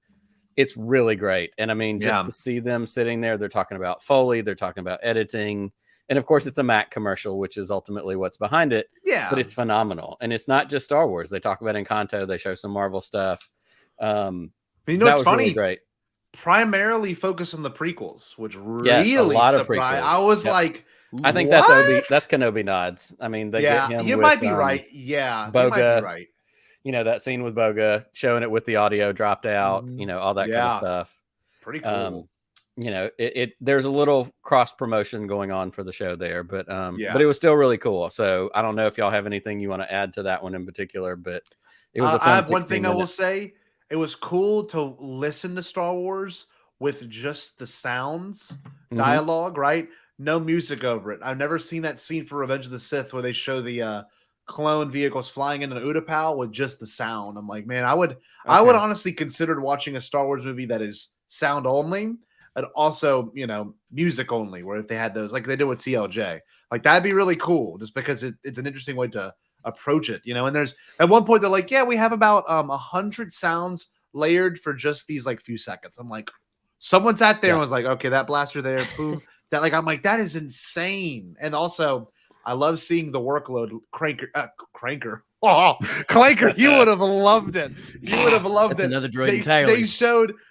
It's really great. And I mean, just to see them sitting there, they're talking about Foley, they're talking about editing. And of course, it's a Mac commercial, which is ultimately what's behind it. Yeah. But it's phenomenal. And it's not just Star Wars. They talk about Encanto. They show some Marvel stuff. But that what's was funny? really great. Primarily focused on the prequels, which really a lot of prequels. I was like, I think what? that's Kenobi nods. I mean, they get him. You with, might be right. Yeah, Boga, you might be right. That scene with Boga, showing it with the audio dropped out. All that kind of stuff. Pretty cool. you know, there's a little cross promotion going on for the show there, but it was still really cool. So I don't know if y'all have anything you want to add to that one in particular, but it was a fun. I have one thing I will say. It was cool to listen to Star Wars with just the sounds, dialogue, right? No music over it. I've never seen that scene for Revenge of the Sith where they show the clone vehicles flying into an Utapau with just the sound. I'm like, man, I would honestly consider watching a Star Wars movie that is sound only, and also, you know, music only, where if they had those, like they did with TLJ, like that'd be really cool, just because it's an interesting way to approach it, you know. And there's at one point they're like, yeah, we have about 100 sounds layered for just these like few seconds. I'm like, someone sat there and was like, okay, that blaster there, boom, that, like, I'm like, that is insane. And also, I love seeing the workload cranker. Oh, Clanker, you would have loved it. You would have loved it. Another droid entirely.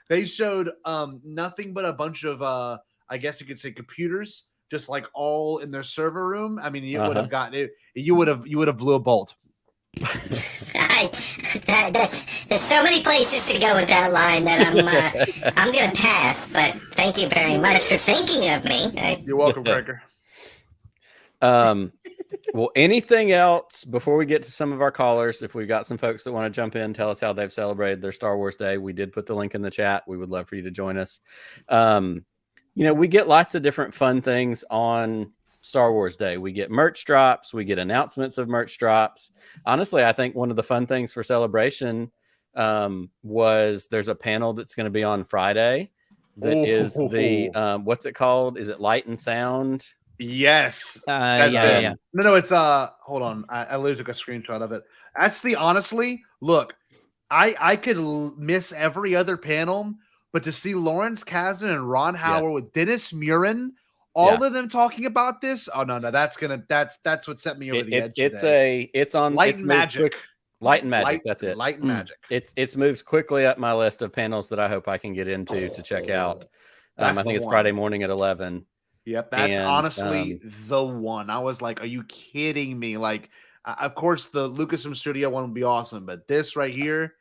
They showed nothing but a bunch of I guess you could say computers, just like all in their server room. I mean, you would have gotten it. You would have blew a bolt. There's so many places to go with that line that I'm gonna pass. But thank you very much for thinking of me. You're welcome, Cranker. Well, anything else before we get to some of our callers? If we've got some folks that want to jump in, tell us how they've celebrated their Star Wars Day. We did put the link in the chat. We would love for you to join us. You know, we get lots of different fun things on Star Wars Day. We get merch drops. We get announcements of merch drops. Honestly, I think one of the fun things for Celebration was there's a panel that's going to be on Friday that is the, what's it called? Is it Light and Sound? Yes. Yeah. No, it's hold on. I literally took a screenshot of it. That's the, honestly, look, I could miss every other panel, but to see Lawrence Kasdan and Ron Howard with Dennis Murin, all of them talking about this. Oh no, that's what set me over the edge. It's on Light and Magic. Light and Magic. That's it. Light and Magic. It's moved quickly up my list of panels that I hope I can get into to check out. I think it's Friday morning at 11. Yep, that's honestly the one. I was like, are you kidding me? Like, of course, the Lucasfilm Studio one would be awesome, but this right here,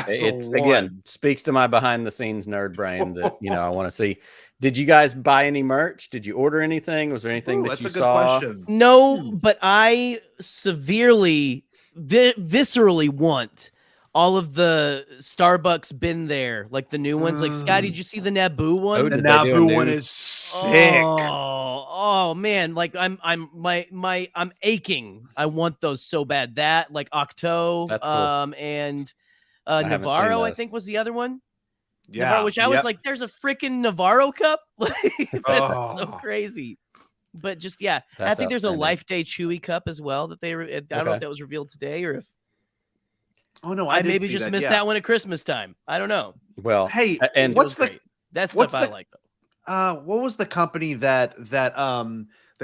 it's again speaks to my behind the scenes nerd brain that, you know, I want to see. Did you guys buy any merch? Did you order anything? Was there anything that you saw? No, but I severely, viscerally want all of the Starbucks been there, like the new ones. Like, Scott, did you see the Naboo one? Oh, the Naboo one is sick. Oh man, like I'm aching. I want those so bad. That, like, Octo, that's cool. And Navarro, I think, was the other one. Yeah, Navarro, which I was like, there's a freaking Navarro cup. That's so crazy. But just I think there's a Life Day Chewy cup as well that they. I don't know if that was revealed today or if. Oh no, I maybe just missed that one at Christmas time. I don't know. Well, hey, and what's the that stuff I like though. What was the company that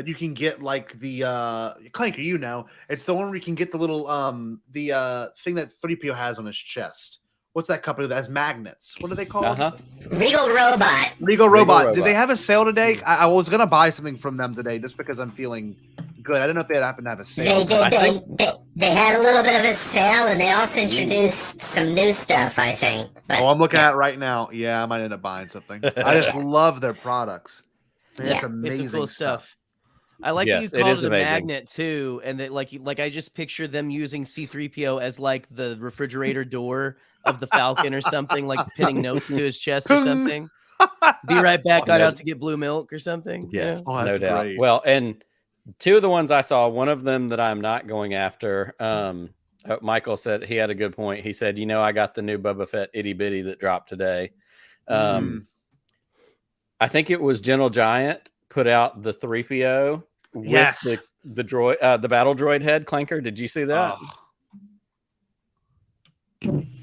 you can get, like, the Clanker? You know, it's the one where you can get the little the thing that 3PO has on his chest. What's that company that has magnets? What are they called? Regal Robot. Regal Robot. Did they have a sale today? I was gonna buy something from them today just because I'm feeling good. I don't know if they happen to have a sale. They had a little bit of a sale, and they also introduced some new stuff, I think. But, I'm looking at it right now. Yeah, I might end up buying something. I just love their products. Man, it's amazing cool stuff. I like that you call it a magnet too, and that like I just picture them using C-3PO as like the refrigerator door of the Falcon or something, like pinning notes to his chest or something. Be right back. Got out to get blue milk or something. Yes, you know? No doubt. Great. Well, and two of the ones I saw, one of them that I'm not going after. Michael said he had a good point. He said, you know, I got the new Boba Fett itty bitty that dropped today. I think it was Gentle Giant put out the 3PO with the droid, the battle droid head. Clanker, did you see that?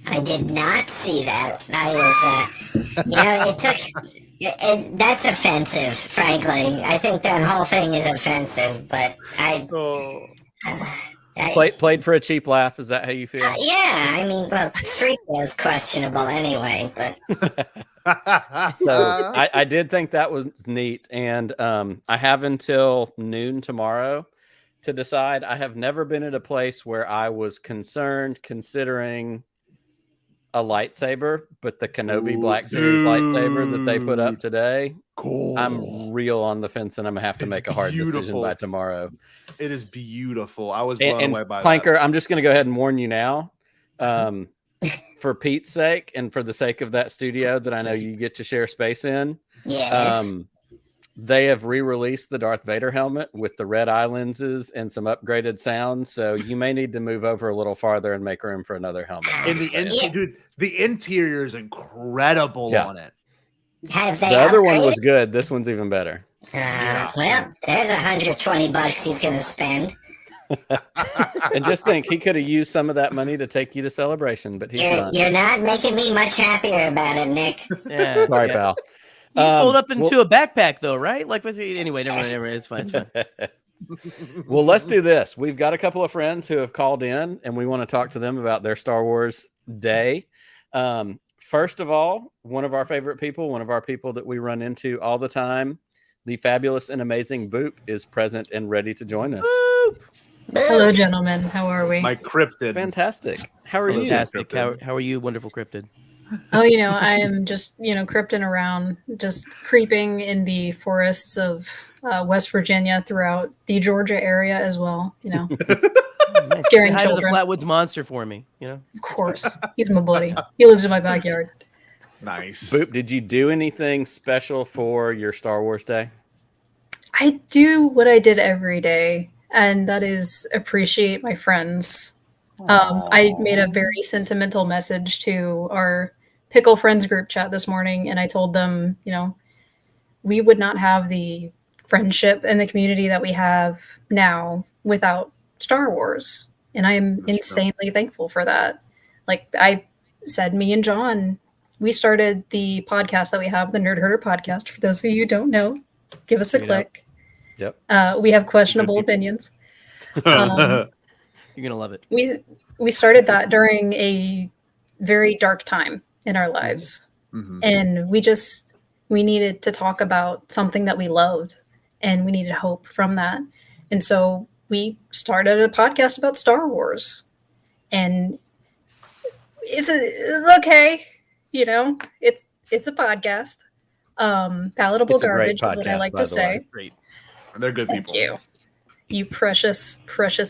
I did not see that. I was, you know, that's offensive, frankly. I think that whole thing is offensive, but played for a cheap laugh. Is that how you feel? Yeah, I mean, well, 3PO is questionable anyway, but. So I did think that was neat, and I have until noon tomorrow to decide. I have never been at a place where I was concerned considering a lightsaber, but the Kenobi Black Series lightsaber that they put up today. Cool. I'm real on the fence, and I'm gonna have to make a hard decision by tomorrow. It is beautiful. I was blown away by Clanker, that. I'm just gonna go ahead and warn you now. For Pete's sake and for the sake of that studio that I know you get to share space in, Yes. they have re-released the Darth Vader helmet with the red eye lenses and some upgraded sound. So you may need to move over a little farther and make room for another helmet. Dude, the interior is incredible on it. Have they the other one upgraded? was good. This one's even better. Well, there's $120 he's gonna spend. And just think, he could have used some of that money to take you to Celebration, but he's not. You're not making me much happier about it, Nick. Yeah, Sorry, pal. You fold up into a backpack, though, right? Like, anyway, never mind. It's fine. It's fine. Well, let's do this. We've got a couple of friends who have called in, and we want to talk to them about their Star Wars day. First of all, one of our favorite people, one of our people that we run into all the time, the fabulous and amazing Boop, is present and ready to join us. Boop. Hello, gentlemen. How are we? My Cryptid. Fantastic. How are you? Fantastic. How are you, wonderful Cryptid? Oh, I am just, crypting around, just creeping in the forests of West Virginia throughout the Georgia area as well. Nice. Scaring Say hi to the children. Flatwoods Monster for me. Of course. He's my buddy. He lives in my backyard. Nice. Boop, did you do anything special for your Star Wars day? I do what I did every day, and that is appreciate my friends. I made a very sentimental message to our Pickle Friends group chat this morning, and I told them, we would not have the friendship and the community that we have now without Star Wars. And I am insanely thankful for that. Like I said, me and John, we started the podcast that we have, the Nerd Herder podcast. For those of you who don't know, give us a click. Yep. We have questionable opinions. You're gonna love it. We started that during a very dark time in our lives, and we needed to talk about something that we loved, and we needed hope from that, and so we started a podcast about Star Wars, and it's okay, it's a podcast, palatable It's a great garbage is what I podcast, like by to the say. way. Great. They're good Thank people. you precious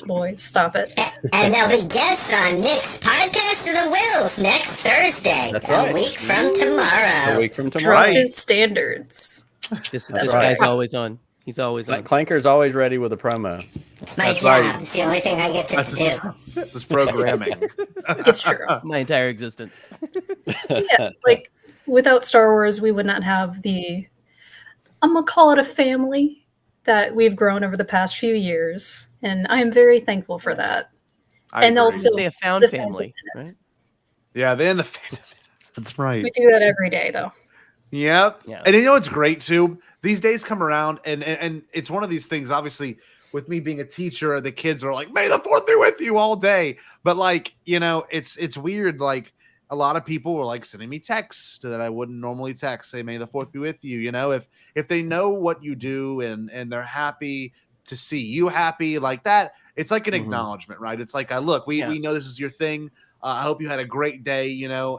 boys. Stop it. And they'll be guests on Nick's Podcast of the Wills next Thursday, That's right. a week from tomorrow. A week from tomorrow. Dropped his standards. This That's guy's right. always on. He's always on. Clanker's always ready with a promo. It's my That's job. right. It's the only thing I get to do. It's programming. It's true. My entire existence. Yeah, like without Star Wars, we would not have I'm gonna call it a family that we've grown over the past few years, and I'm very thankful for that. I And agree. also- Say a found the family, Phantom right? Yeah, they're in the Phantom. That's right. We do that every day, though. Yep. Yeah. And it's great too. These days come around, and it's one of these things. Obviously, with me being a teacher, the kids are like, "May the Fourth be with you" all day. But it's weird. Like a lot of people were like sending me texts that I wouldn't normally text. Say, "May the Fourth be with you." If they know what you do and they're happy to see you happy like that, it's like an acknowledgement, right? It's like, look, we know this is your thing. I hope you had a great day.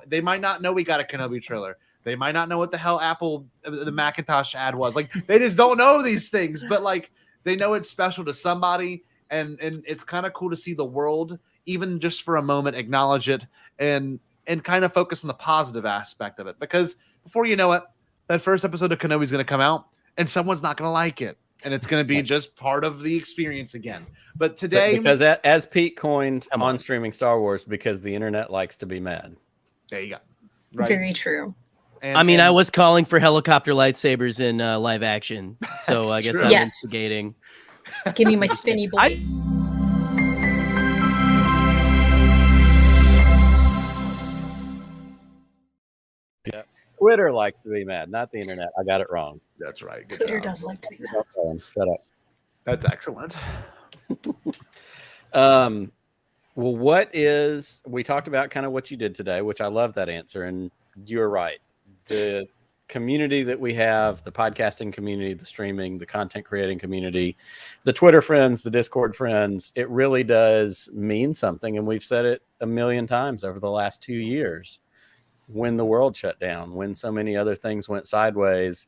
They might not know we got a Kenobi trailer. They might not know what the hell Apple, the Macintosh ad was. Like, they just don't know these things, but like, they know it's special to somebody. And it's kind of cool to see the world, even just for a moment, acknowledge it and kind of focus on the positive aspect of it. Because before you know it, that first episode of Kenobi is going to come out and someone's not going to like it. And it's going to be just part of the experience again. But today, Because as Pete coined on streaming Star Wars, because the internet likes to be mad. there you go. Right. Very true. And, I was calling for helicopter lightsabers in live action, so I guess true. I'm Yes. instigating. Give me my spinny boy. Twitter likes to be mad, not the internet. I got it wrong. That's right. Good Twitter job. does like to be mad. Shut up. That's excellent. Well, we talked about kind of what you did today, which I love that answer. And you're right. The community that we have, the podcasting community, the streaming, the content creating community, the Twitter friends, the Discord friends, it really does mean something. And we've said it a million times over the last 2 years. when the world shut down, when so many other things went sideways,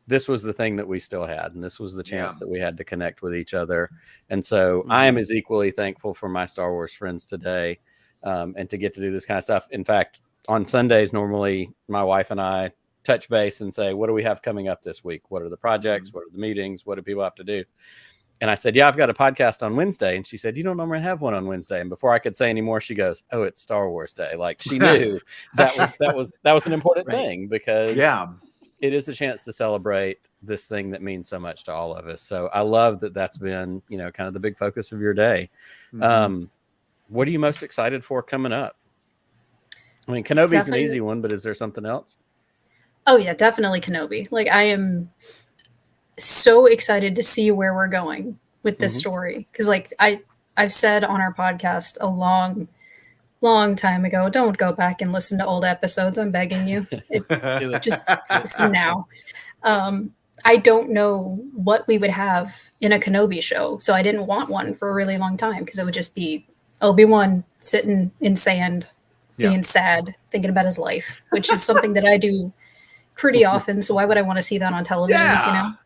this was the thing that we still had, and this was the chance that we had to connect with each other. And so I am as equally thankful for my Star Wars friends today, and to get to do this kind of stuff. In fact, on Sundays, normally my wife and I touch base and say, what do we have coming up this week? What are the projects? What are the meetings? What do people have to do? And I said, yeah, I've got a podcast on Wednesday. And she said, you don't normally have one on Wednesday. And before I could say any more, she goes, oh, it's Star Wars Day. Like, she knew that was an important thing, because it is a chance to celebrate this thing that means so much to all of us. So I love that that's been, kind of the big focus of your day. What are you most excited for coming up? I mean, Kenobi's an easy one, but is there something else? Oh yeah, definitely Kenobi. Like, I am so excited to see where we're going with this story, because like I've said on our podcast a long time ago, don't go back and listen to old episodes, I'm begging you. Just listen now. I don't know what we would have in a Kenobi show, so I didn't want one for a really long time, because it would just be Obi-Wan sitting in sand being sad, thinking about his life, which is something that I do pretty often, so why would I want to see that on television?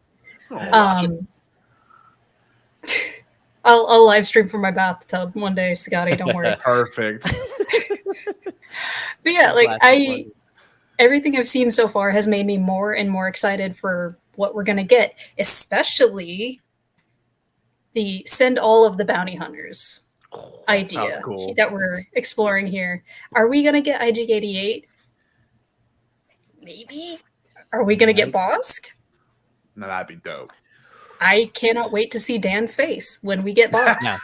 I'll live stream from my bathtub one day, Scotty. Don't worry. Perfect. But yeah, like everything I've seen so far has made me more and more excited for what we're gonna get, especially the send all of the bounty hunters idea that we're exploring here. Are we gonna get IG-88? Maybe. Are we gonna get Bosk? No, that'd be dope. I cannot wait to see Dan's face when we get Bosk.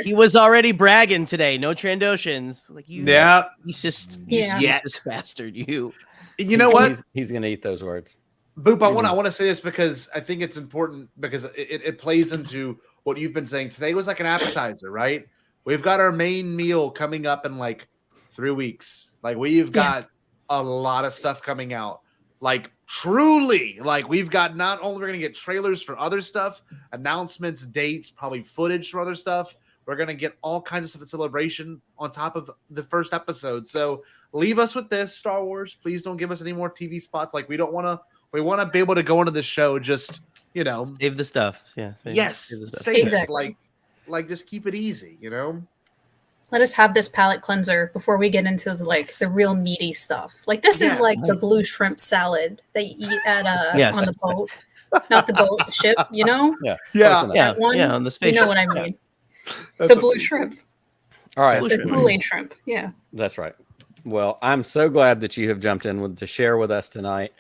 He was already bragging today. No Trandoshans. Like, you, racist bastard. You know what? He's gonna eat those words. Boop. I want to say this because I think it's important, because it plays into what you've been saying. Today was like an appetizer, right? We've got our main meal coming up in like 3 weeks. Like, we've got a lot of stuff coming out. Like, truly, like, we've got, not only we're going to get trailers for other stuff, announcements, dates, probably footage for other stuff. We're going to get all kinds of stuff at Celebration on top of the first episode. So leave us with this, Star Wars. Please don't give us any more TV spots. Like, we want to be able to go into the show, just, save the stuff. Yeah. Save the stuff. Exactly. Like, just keep it easy, Let us have this palate cleanser before we get into the real meaty stuff. Like, this is like the blue shrimp salad that you eat at on the boat, not the boat, the ship. On the spaceship. You know what I mean? The blue shrimp. All right, the Kool-Aid shrimp. Yeah, that's right. Well, I'm so glad that you have jumped in to share with us tonight.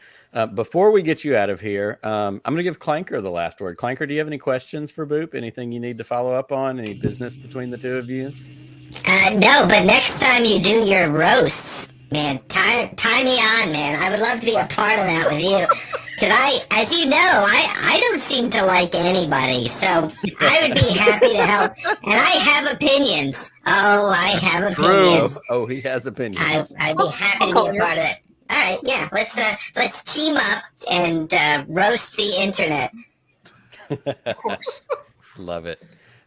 Before we get you out of here, I'm going to give Clanker the last word. Clanker, do you have any questions for Boop? Anything you need to follow up on? Any business between the two of you? No, but next time you do your roasts, man, tie me on, man. I would love to be a part of that with you. Because as you know, I don't seem to like anybody, so I would be happy to help. And I have opinions. Oh, I have opinions. Oh, he has opinions. I'd be happy to be a part of it. All right, yeah, let's team up and roast the internet. Of course. Love it.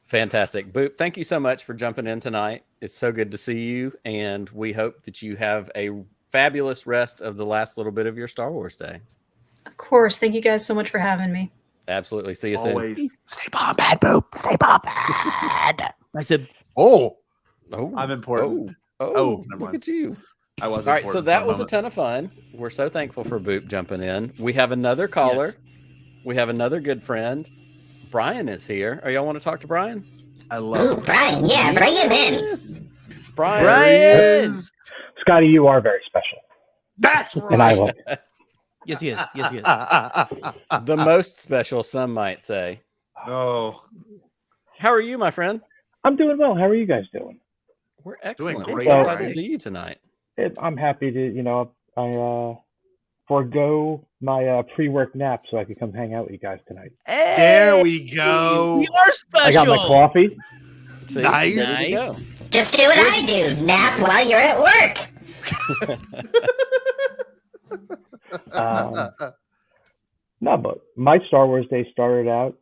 Fantastic. Boop, thank you so much for jumping in tonight. It's so good to see you, and we hope that you have a fabulous rest of the last little bit of your Star Wars day. Of course. Thank you guys so much for having me. Absolutely. See you Always. soon. Stay Bombad, Boop. Stay Bombad. I said, I'm important. Look at you. I was all right. So that was a ton of fun. We're so thankful for Boop jumping in. We have another caller. Yes. We have another good friend. Brian is here. Are y'all want to talk to Brian? I love Brian. Yeah, bring him in. Brian. Scotty, you are very special. That's right. And I love it. Yes, he is. Yes, he is. The most special, some might say. Oh. How are you, my friend? I'm doing well. How are you guys doing? We're excellent. Doing great. Glad to see you tonight. I'm happy to, I forego my pre-work nap so I could come hang out with you guys tonight. Hey, there we go. You are special. I got my coffee. See, Nice. Just do what I do. Nap while you're at work. No, but my Star Wars day started out,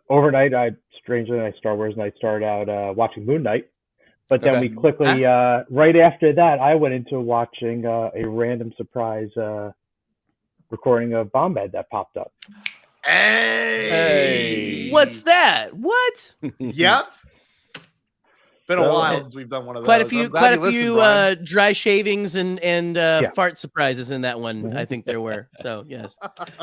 overnight. Strangely, my Star Wars night started out watching Moon Knight. But then Okay. we quickly, right after that, I went into watching a random surprise recording of Bombad that popped up. Hey. What's that? What? Yep. Been a So, while since we've done one of those. Quite a I'm few, glad quite a you listened, few Brian. dry shavings and Yeah. fart surprises in that one. Mhm. I think there were. So yes.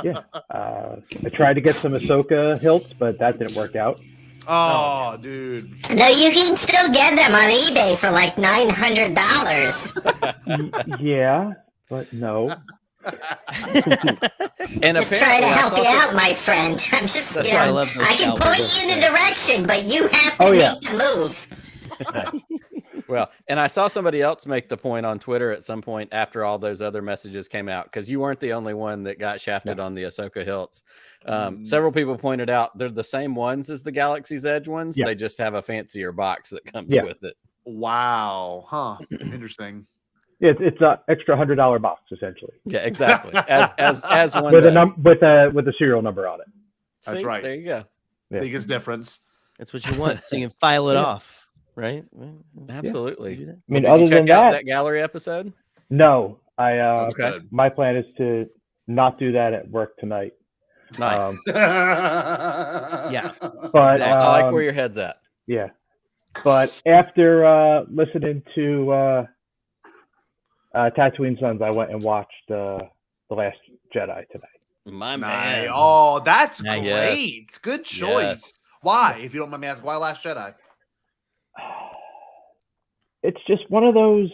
Yeah. I tried to get some Ahsoka hilts, but that didn't work out. Oh, dude. No, you can still get them on eBay for like $900. Yeah, but no. And Just trying to apparently I help saw you some- out, my friend. I'm just, That's you why know, I love those I can scalpels. point you in the direction, but you have to Oh, yeah. make the move. Well, and I saw somebody else make the point on Twitter at some point after all those other messages came out, because you weren't the only one that got shafted on the Ahsoka hilts. Several people pointed out they're the same ones as the Galaxy's Edge ones. Yeah. They just have a fancier box that comes Yeah. with it. Wow. Huh. Interesting. Yeah, it's an extra $100 box essentially Yeah, exactly. As one with does. with a serial number on it. That's See? right. There you go. Yeah. Biggest difference. That's what you want. So you can file it Yeah. off, right? Absolutely. Do that. I mean, Did other you check than out that, that gallery episode? no. I That's Okay. good. my plan is to not do that at work tonight. Nice. Yeah. But I like where your head's at. yeah. But after listening to Tatooine Sons, I went and watched The Last Jedi today. My Nice. man. Oh, that's Nice. great. Good choice. Yes. Why? If you don't mind me asking, why Last Jedi? It's just one of those,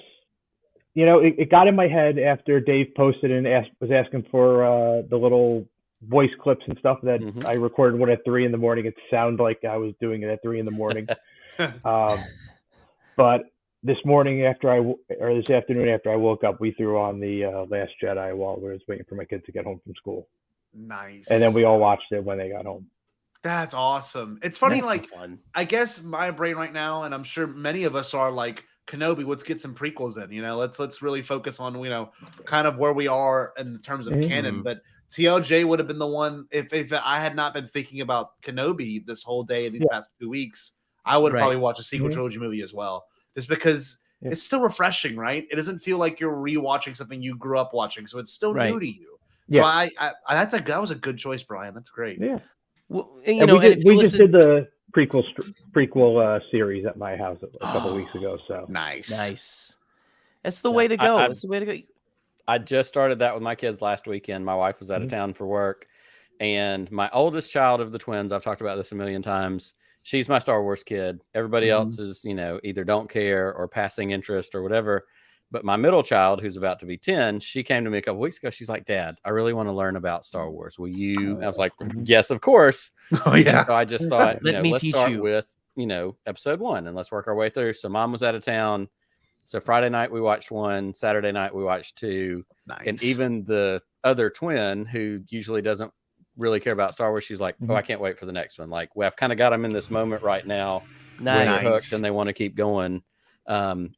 it got in my head after Dave posted and was asking for the little voice clips and stuff that Mhm. I recorded one at 3 in the morning. It sounded like I was doing it at 3 in the morning. But this morning this afternoon after I woke up, we threw on the Last Jedi while we was waiting for my kids to get home from school. Nice. And then we all watched it when they got home. That's awesome. It's funny, That's like, fun. I guess my brain right now, and I'm sure many of us are like, Kenobi, let's get some prequels in, let's really focus on, kind of where we are in terms of canon. But TLJ would have been the one, if I had not been thinking about Kenobi this whole day in these past 2 weeks, I would have Right. probably watched a sequel trilogy movie as well. Just because it's still refreshing, right? It doesn't feel like you're rewatching something you grew up watching, so it's still new to you. So that was a good choice, Brian. That's great. Yeah. Well, And we just did the prequel series at my house a couple weeks ago. So Nice. That's the way to go. That's the way to go. I just started that with my kids last weekend. My wife was out of town for work, and my oldest child of the twins, I've talked about this a million times, she's my Star Wars kid. Everybody else is, either don't care or passing interest or whatever. But my middle child, who's about to be 10, she came to me a couple weeks ago. She's like, Dad, I really want to learn about Star Wars. Will you? I was like, yes, of course. Oh, yeah. So I just thought, Let me let's teach start you. with, episode 1 and let's work our way through. So Mom was out of town. So Friday night we watched 1, Saturday night we watched 2. Nice. And even the other twin, who usually doesn't really care about Star Wars, she's like, oh, I can't wait for the next one. Like, well, I've kind of got them in this moment right now. They're hooked and they want to keep going.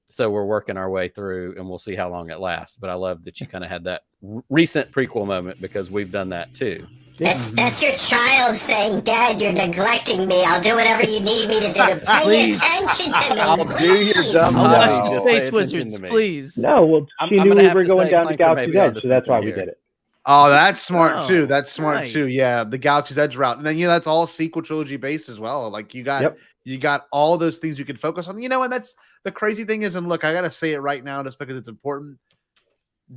So we're working our way through and we'll see how long it lasts. But I love that you kind of had that recent prequel moment, because we've done that too. That's your child saying, Dad, you're neglecting me. I'll do whatever you need me to do. Pay Please. attention to me. I'll do your dumb I'll No, watch just the pay Space attention Wizards, to me. please. no, well, I'm she knew gonna we have were to going say down to Clanker Galaxy's maybe Edge, onto so that's why something we here. did it. Oh, that's smart Oh, too. That's smart too. nice. Yeah, the Galaxy's Edge route, and then that's all sequel trilogy based as well. Like you got all those things you can focus on. And that's the crazy thing is, and look, I gotta say it right now, just because it's important.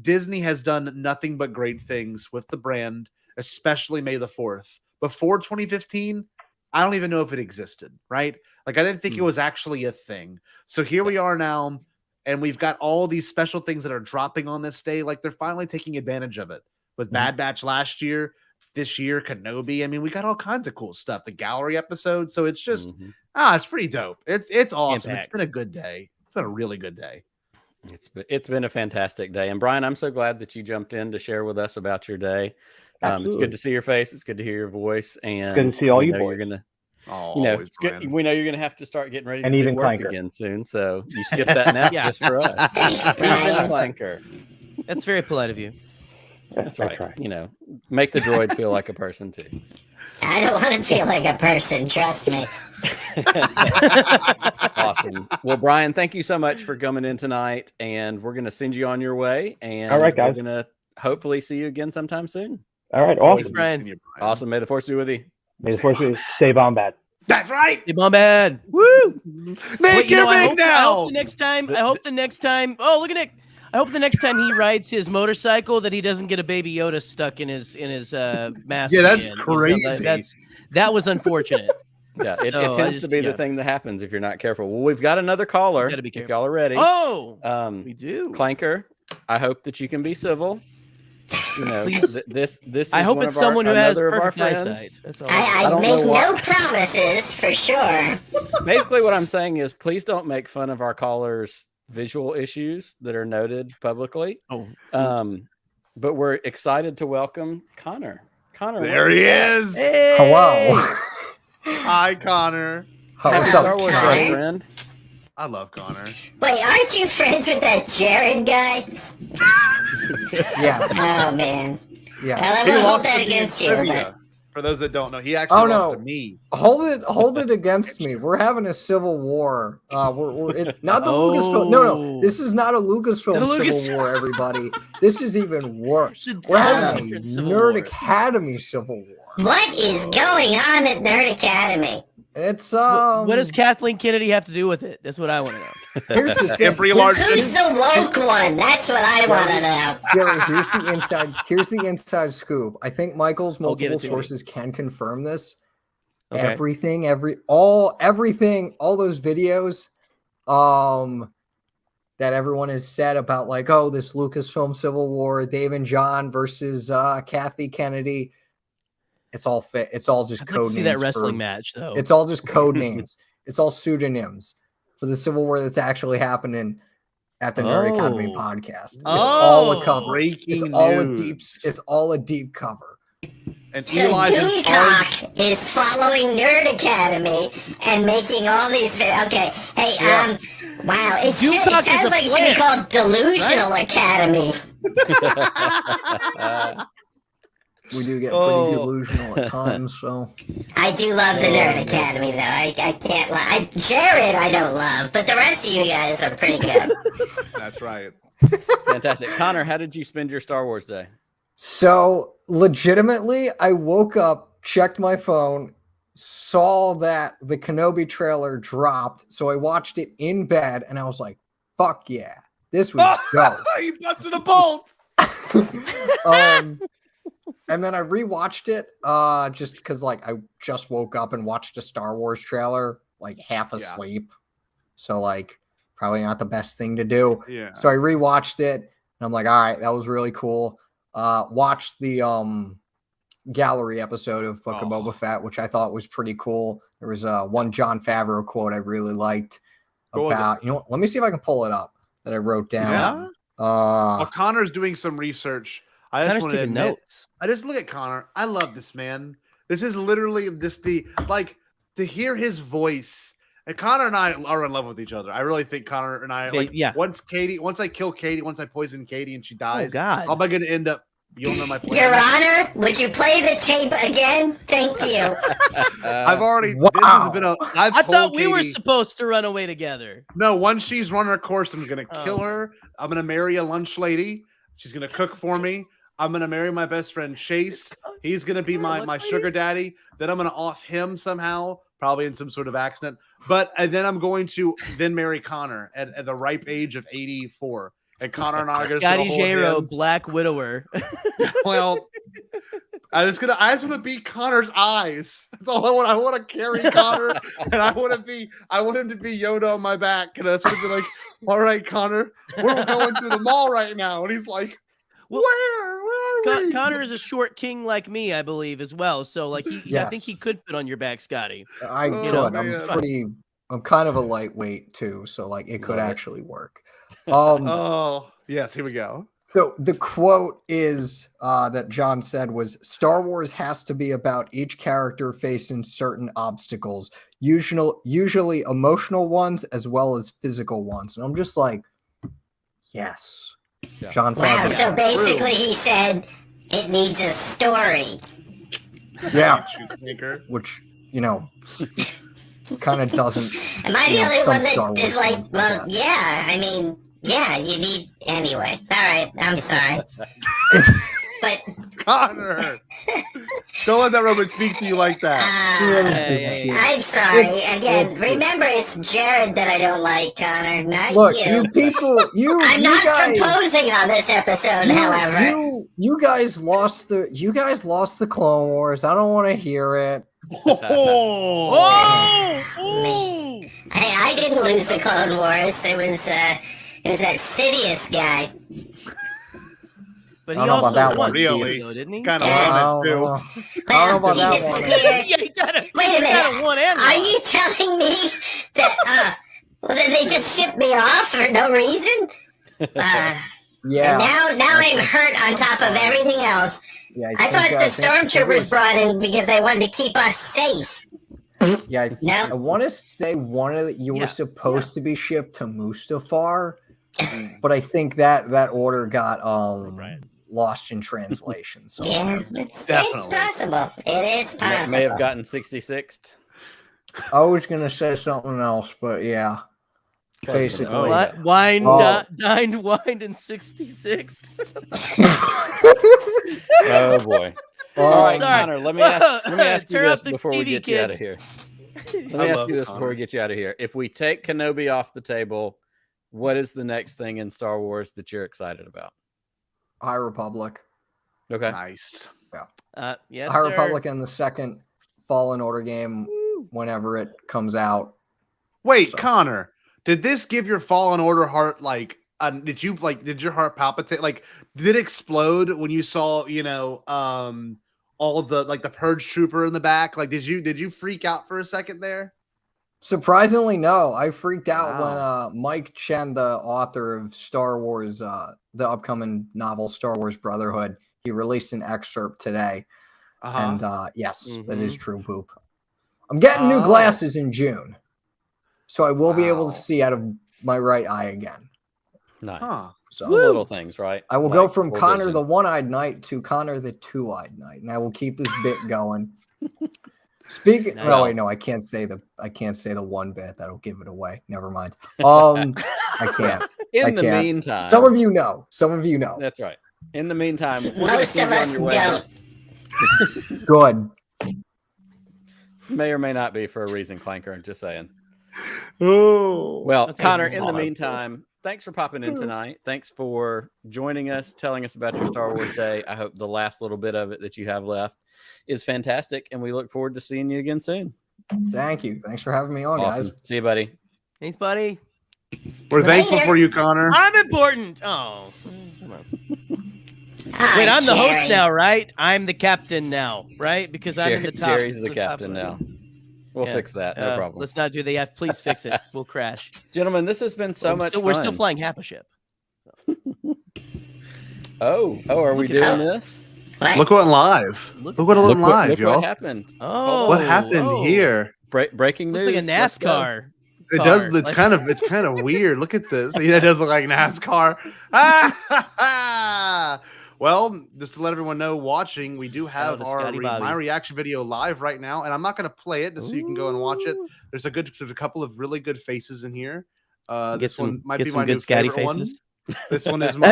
Disney has done nothing but great things with the brand, especially May the 4th. Before 2015, I don't even know if it existed. Right? Like I didn't think it was actually a thing. So here we are now. And we've got all these special things that are dropping on this day. Like they're finally taking advantage of it with Bad Batch last year, this year, Kenobi. I mean, we got all kinds of cool stuff. The gallery episode. So it's just, it's pretty dope. It's awesome. It's been a good day. It's been a really good day. It's been a fantastic day. And Brian, I'm so glad that you jumped in to share with us about your day. It's Absolutely. good to see your face. It's good to hear your voice. And Good to see all you boys. you're gonna, Oh, it's good. We know you're going to have to start getting ready to And do even work Clanker. again soon. So you skip that nap just for us. Thanks, Even Brian. Clanker. That's very polite of you. That's I right. try. Make the droid feel like a person too. I don't want to feel like a person, trust me. Awesome. Well, Brian, thank you so much for coming in tonight, and we're going to send you on your way. And All right, guys. we're going to hopefully see you again sometime soon. All right, Thanks, awesome. Brian. Awesome. May the force be with you. May the force stay Bombad. That's right. Hey, Bombad. Woo! Make your I big hope now. the next time. Oh, look at Nick. I hope the next time he rides his motorcycle that he doesn't get a baby Yoda stuck in his mask. Yeah, that's again. crazy. That was unfortunate. Yeah, it So, tends to be the thing that happens if you're not careful. Well, we've got another caller. Gotta be If careful. y'all are ready. Oh, we do. Clanker, I hope that you can be civil. You know, Please. this is I hope one it's of our- someone who has another of our perfect friends. eyesight. That's all. I don't make know why. no promises for sure. Basically, what I'm saying is, please don't make fun of our callers' visual issues that are noted publicly. Oh, But we're excited to welcome Connor. Connor, There he is. hey! Hello. Hi, Connor. Happy What's Star up? Wars Connor? Day, friend. I love Connor. Wait, aren't you friends with that Jared guy? Yeah. Oh man. Yeah. Well, I He won't hold lost that to me in against you, but trivia. For those that don't know, he actually Oh, lost no. to me. Hold it against me. We're having a civil war. Not the Lucasfilm. No, this is not a Lucasfilm The Lucas- civil war. Everybody, this is even worse. It's a We're having a different civil Nerd war. Academy civil war. what is going on at Nerd Academy? It's What does Kathleen Kennedy have to do with it? That's what I want to know. here's the thing. Embry Larson. Who's the woke one? That's what I want to know. Jerry, here's the inside scoop. I think Michael's Oh, give it multiple to me. sources can confirm this. Okay. Everything, all those videos, that everyone has said about like, oh, this Lucasfilm Civil War, Dave and John versus Kathy Kennedy. It's all fit. It's all just I'd like code to see names. that wrestling for- match, though. It's all just code names. It's all pseudonyms for the Civil War that's actually happening at the Nerd Academy Oh. podcast. It's Oh. all a cover. Breaking It's all a news. deep. It's all a deep cover. And So Eli's in charge. Doomcock is following Nerd Academy and making all these videos. Okay, hey, wow, it Doomcock is sounds a like it should be plant, called Delusional Academy. We do get Oh. pretty delusional at times. So I do love the Nerd Academy, though. I can't lie. Jared, I don't love, but the rest of you guys are pretty good. That's right. Fantastic. Connor, how did you spend your Star Wars Day? So legitimately, I woke up, checked my phone, saw that the Kenobi trailer dropped. So I watched it in bed and I was like, fuck yeah, this was go. He busted a bolt. And then I rewatched it just because like I just woke up and watched a Star Wars trailer, like half asleep. So like probably not the best thing to do. Yeah. So I rewatched it and I'm like, all right, that was really cool. Watched the gallery episode of Book of Boba Fett, which I thought was pretty cool. There was one Jon Favreau quote I really liked about, you know what, let me see if I can pull it up that I wrote down. While Connor's doing some research, I just Connor's want to taking admit, notes. I just look at Connor. I love this man. This is literally to hear his voice. And Connor and I are in love with each other. I really think Connor and I, once I kill Katie, once I poison Katie and she dies, Oh, God. how am I going to end up? You'll know my plan. Your Honor, would you play the tape again? Thank you. I've already. Wow. This has been a. I told thought we were Katie- supposed to run away together. No, once she's run her course, I'm gonna kill Oh. her. I'm gonna marry a lunch lady. She's gonna cook for me. I'm gonna marry my best friend Chase. He's gonna be my sugar daddy. Then I'm gonna off him somehow, probably in some sort of accident. And then I'm going to then marry Connor at the ripe age of 84. And Connor and I are gonna Scotty hold J-Ro, hands. Black Widower. Well, I just want to be Connor's eyes. That's all I want. I want to carry Connor, and I want him to be Yoda on my back, and I just want to be like, "All right, Connor, we're going through the mall right now," and he's like, Well, "Where are we?" Connor is a short king like me, I believe, as well. So, like, I Yes. think he could fit on your back, Scotty. I Oh, could. man. I'm kind of a lightweight too, so like it could Love it. actually work. Oh, yes, here we go. So the quote is that John said was, Star Wars has to be about each character facing certain obstacles, usually emotional ones as well as physical ones. And I'm just like, yes. Yeah. John Wow, Favreau. so basically he said it needs a story. Yeah, Shoemaker. which, you know, kind of doesn't. Am I the only some one Star that Wars is like, fans do well, that. yeah, I mean, yeah, you need, anyway. All right, I'm sorry. But, Connor, don't let that robot speak to you like that. Yeah. I'm sorry. Again, remember, it's Jared that I don't like, Connor, not Look, you. you people, I'm you not guys, proposing on this episode, however. you guys lost the Clone Wars. I don't want to hear it. Oh! Hey, I didn't lose the Clone Wars. It was that Sidious guy. But I he don't know also about that won, one, really. though, didn't he? Kind of Yeah. won it too. I don't know about He that one. disappeared. Yeah, he got it. Wait a minute. One and Are one. you telling me that well, then they just shipped me off for no reason? Yeah. And now I'm hurt on top of everything else. Yeah, I thought the stormtroopers brought in because they wanted to keep us safe. Yeah, No. I want to say you were supposed to be shipped to Mustafar, but I think that order got lost in translation. So Yeah, it's Definitely. possible. It is possible. May have gotten 66th. I was gonna say something else, but yeah, basically. Oh, What? Wine, dined, wined in 66. Oh boy. All right, Sorry. Connor, let me ask you Turn this up the before we TV, get you out of kids. here. Let me ask you this before we get you out of here. If we take Kenobi off the table, what is the next thing in Star Wars that you're excited about? High Republic. Okay. Nice. Yes, High sir. Republic and the second Fallen Order game whenever it comes out. Wait, So- Connor, did this give your Fallen Order heart like? Did your heart palpitate? Like, did it explode when you saw all of the the Purge Trooper in the back? Like, did you freak out for a second there? Surprisingly, no. I freaked out Wow. when Mike Chen, the author of Star Wars, the upcoming novel Star Wars Brotherhood, he released an excerpt today. And yes, that is true, Boop. I'm getting new glasses in June, so I will be able Wow. to see out of my right eye again. Nice. Huh. So little things, right? I will go Like from full Connor vision. the One-Eyed Knight to Connor the Two-Eyed Knight, and I will keep this bit going. Speaking, Nice. no, wait, no, I can't say the one bit that'll give it away. Never mind. I can't. In I the can't. meantime, Some of you know. That's right. In the meantime, we're gonna Most keep of you on us your way. don't. Good. May or may not be for a reason, Clanker. Just saying. Oh. Well, That's Connor, a in the lot. meantime, thanks for popping in tonight. Thanks for joining us, telling us about your Star Wars Day. I hope the last little bit of it that you have left is fantastic, and we look forward to seeing you again soon. Thank you. Thanks for having me on, Awesome. guys. See you, buddy. Thanks, buddy. We're thankful for you, Connor. I'm important. Oh, come on. Ah, Wait, I'm the Jerry. host now, right? I'm the captain now, right? Because I'm in the top. Jerry's the top captain one. now. We'll Yeah. fix that. No problem. Let's not do the F. Please fix it. We'll crash. Gentlemen, this has been so much We're fun. still flying half a ship. Oh, are we Look at doing that. this? What? Look what live. Look Look what at went Look live, y'all. what happened. Oh, What happened here? Breaking Looks news. like a Let's go. NASCAR. It car. does. It's Like- kind of weird. Look at this. Yeah, it does look like NASCAR. Well, just to let everyone know watching, we do have to our Scotty Bobby. my reaction video live right now, and I'm not going to play it just so you can go and watch it. There's a couple of really good faces in here. This one might be my new Scotty favorite faces. one. This one is my.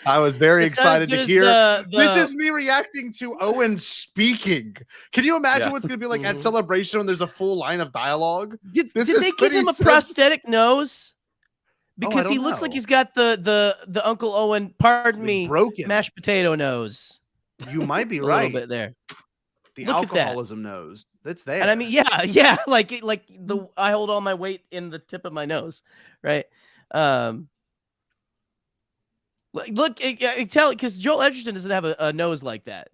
I was very It's not as excited good to as hear. the- This is me reacting to Owen speaking. Can you imagine Yeah. what's going to be like at Mhm. Celebration when there's a full line of dialogue? Did This they is give pretty him a simple. prosthetic nose? Because he don't looks like know. he's got the Uncle Owen, pardon me, Broken. mashed potato nose. You might be A right. little bit there. The Look at that. alcoholism knows. It's there. And I mean, yeah, like the I hold all my weight in the tip of my nose, right? Look, I tell because Joel Edgerton doesn't have a nose like that.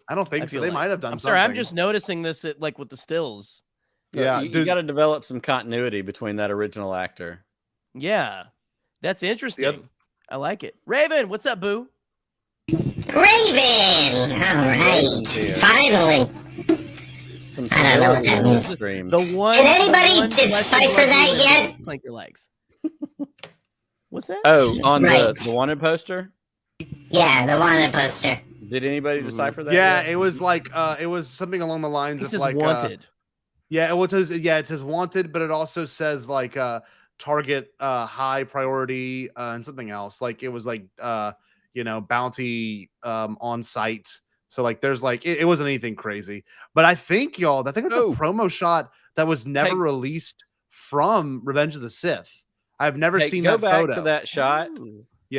I don't I think so. feel They like. might have done I'm sorry, I'm something. just noticing this at, like with the stills. Yeah, you dude. got to develop some continuity between that original actor. Yeah, that's interesting. I like it. Raven, what's up, boo? Raven! All right. Raven's here. Finally. Some I don't know what that stability in means. the stream. The one. Did anybody the one decipher that yet? Clank your legs. What's that? Oh, on Right. the wanted poster. Yeah, the wanted poster. Did anybody decipher that? Yeah, yet? it was like it was something along the lines He of says like wanted. Yeah, well, it says wanted, but it also says like target high priority and something else. Like it was like bounty on site. So like there's like it wasn't anything crazy. But I think that's a promo shot that was never released from Revenge of the Sith. I've never seen that photo. Go back to that shot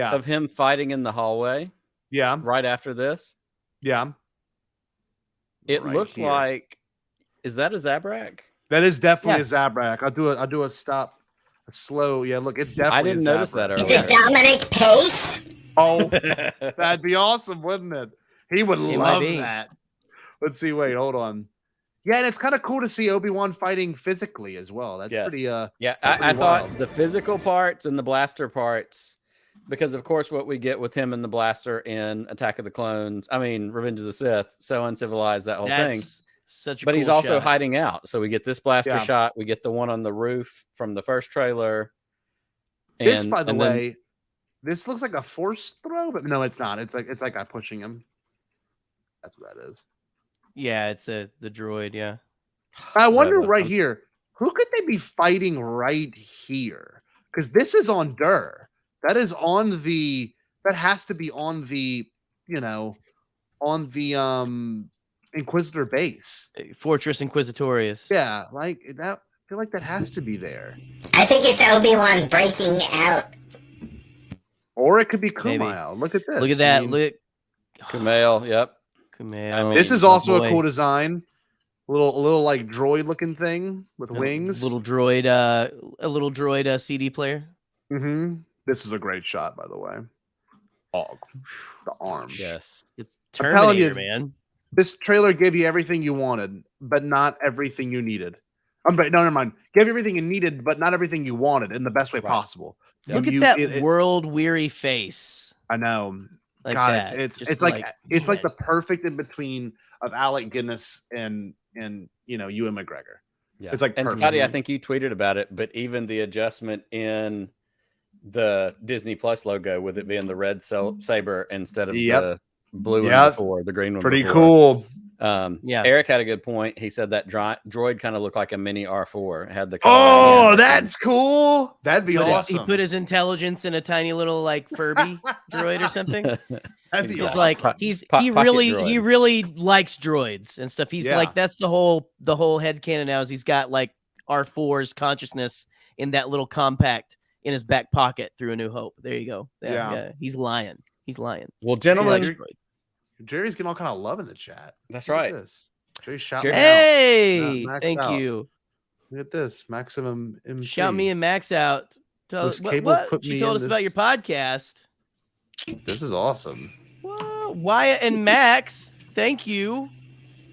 of him fighting in the hallway. Yeah. Right after this. Yeah. It looked like, is that a Zabrak? That is definitely a Zabrak. I'll do a slow. Yeah, look, it's definitely. I didn't notice that earlier. Is it Dominic Pace? Oh, that'd be awesome, wouldn't it? He would love that. Let's see. Wait, hold on. Yeah, and it's kind of cool to see Obi-Wan fighting physically as well. That's pretty. I thought the physical parts and the blaster parts, because of course what we get with him and the blaster in Attack of the Clones, Revenge of the Sith, so uncivilized, that whole thing. But he's also hiding out. So we get this blaster shot. We get the one on the roof from the first trailer. This, by the way, this looks like a force throw, but no, it's not. It's like I'm pushing him. That's what that is. Yeah, it's the droid. Yeah. I wonder here, who could they be fighting right here? Because this is on Dur. That is on the. That has to be on the. On the Inquisitor base, Fortress Inquisitorius. Yeah, like that. I feel like that has to be there. I think it's Obi-Wan breaking out, or it could be Kumail. Look at this. Look at that. Look, Kumail. Yep. Kumail. This is also a cool design. A little like droid looking thing with wings. A little droid CD player. Mm-hmm. This is a great shot, by the way. Oh, the arms. Yes. It's Terminator, man. This trailer gave you everything you wanted, but not everything you needed. Never mind. Gave you everything you needed, but not everything you wanted in the best way possible. Look at that world-weary face. I know. Like God, that. It's like the perfect in between of Alec Guinness and Ewan McGregor. Yeah. It's like and perfect. Scotty, I think you tweeted about it, but even the adjustment in the Disney Plus logo with it being the red saber instead of the blue one before, the green one. Pretty cool. Eric had a good point. He said that droid kind of looked like a mini R4. It had the that's cool. That'd be awesome. He put his intelligence in a tiny little like Furby droid or something. That'd be he's awesome. Like he really likes droids and stuff. He's like, that's the whole headcanon now is he's got like R4's consciousness in that little compact in his back pocket through A New Hope. There you go. Yeah. He's lying. Well, gentlemen, Jerry's getting all kind of love in the chat. That's right. Jerry, shout me out. Thank you. Look at this. Maximum MC. Shout me and Max out. Tell us what she told us about your podcast. This is awesome. Well, Wyatt and Max, thank you.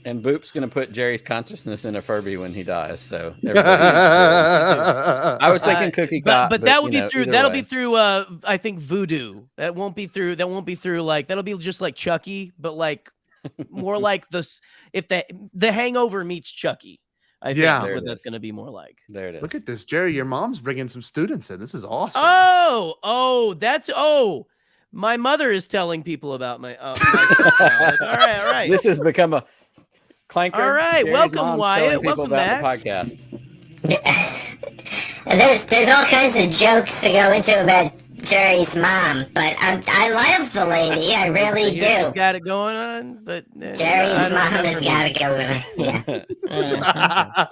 And Boop's going to put Jerry's consciousness in a Furby when he dies. So I was thinking Cookie Cop, but that will be through. That'll be through. I think Voodoo. That won't be through. Like that'll be just like Chucky, but like more like if the Hangover meets Chucky. I think is what that's going to be more like. There it is. Look at this, Jerry. Your mom's bringing some students in. This is awesome. My mother is telling people about my. Like, all right. This has become a clanker. All right, Jerry's welcome Wyatt. Welcome back. The podcast. There's all kinds of jokes to go into about Jerry's mom, but I love the lady. I really do. She's got it going on, but Jerry's mom has got it going on. Yeah.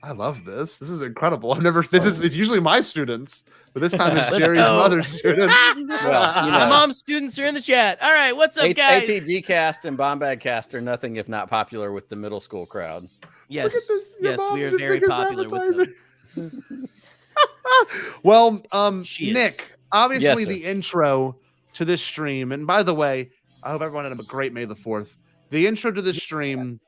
I love this. This is incredible. It's usually my students, but this time it's Jerry's mother's students. Well, my mom's students are in the chat. All right, what's up, guys? ATG cast and Bombad cast are nothing if not popular with the middle school crowd. Yes, we are very popular with them. Well, Nick, obviously the intro to this stream, and by the way, I hope everyone had a great May the 4th. The intro to this stream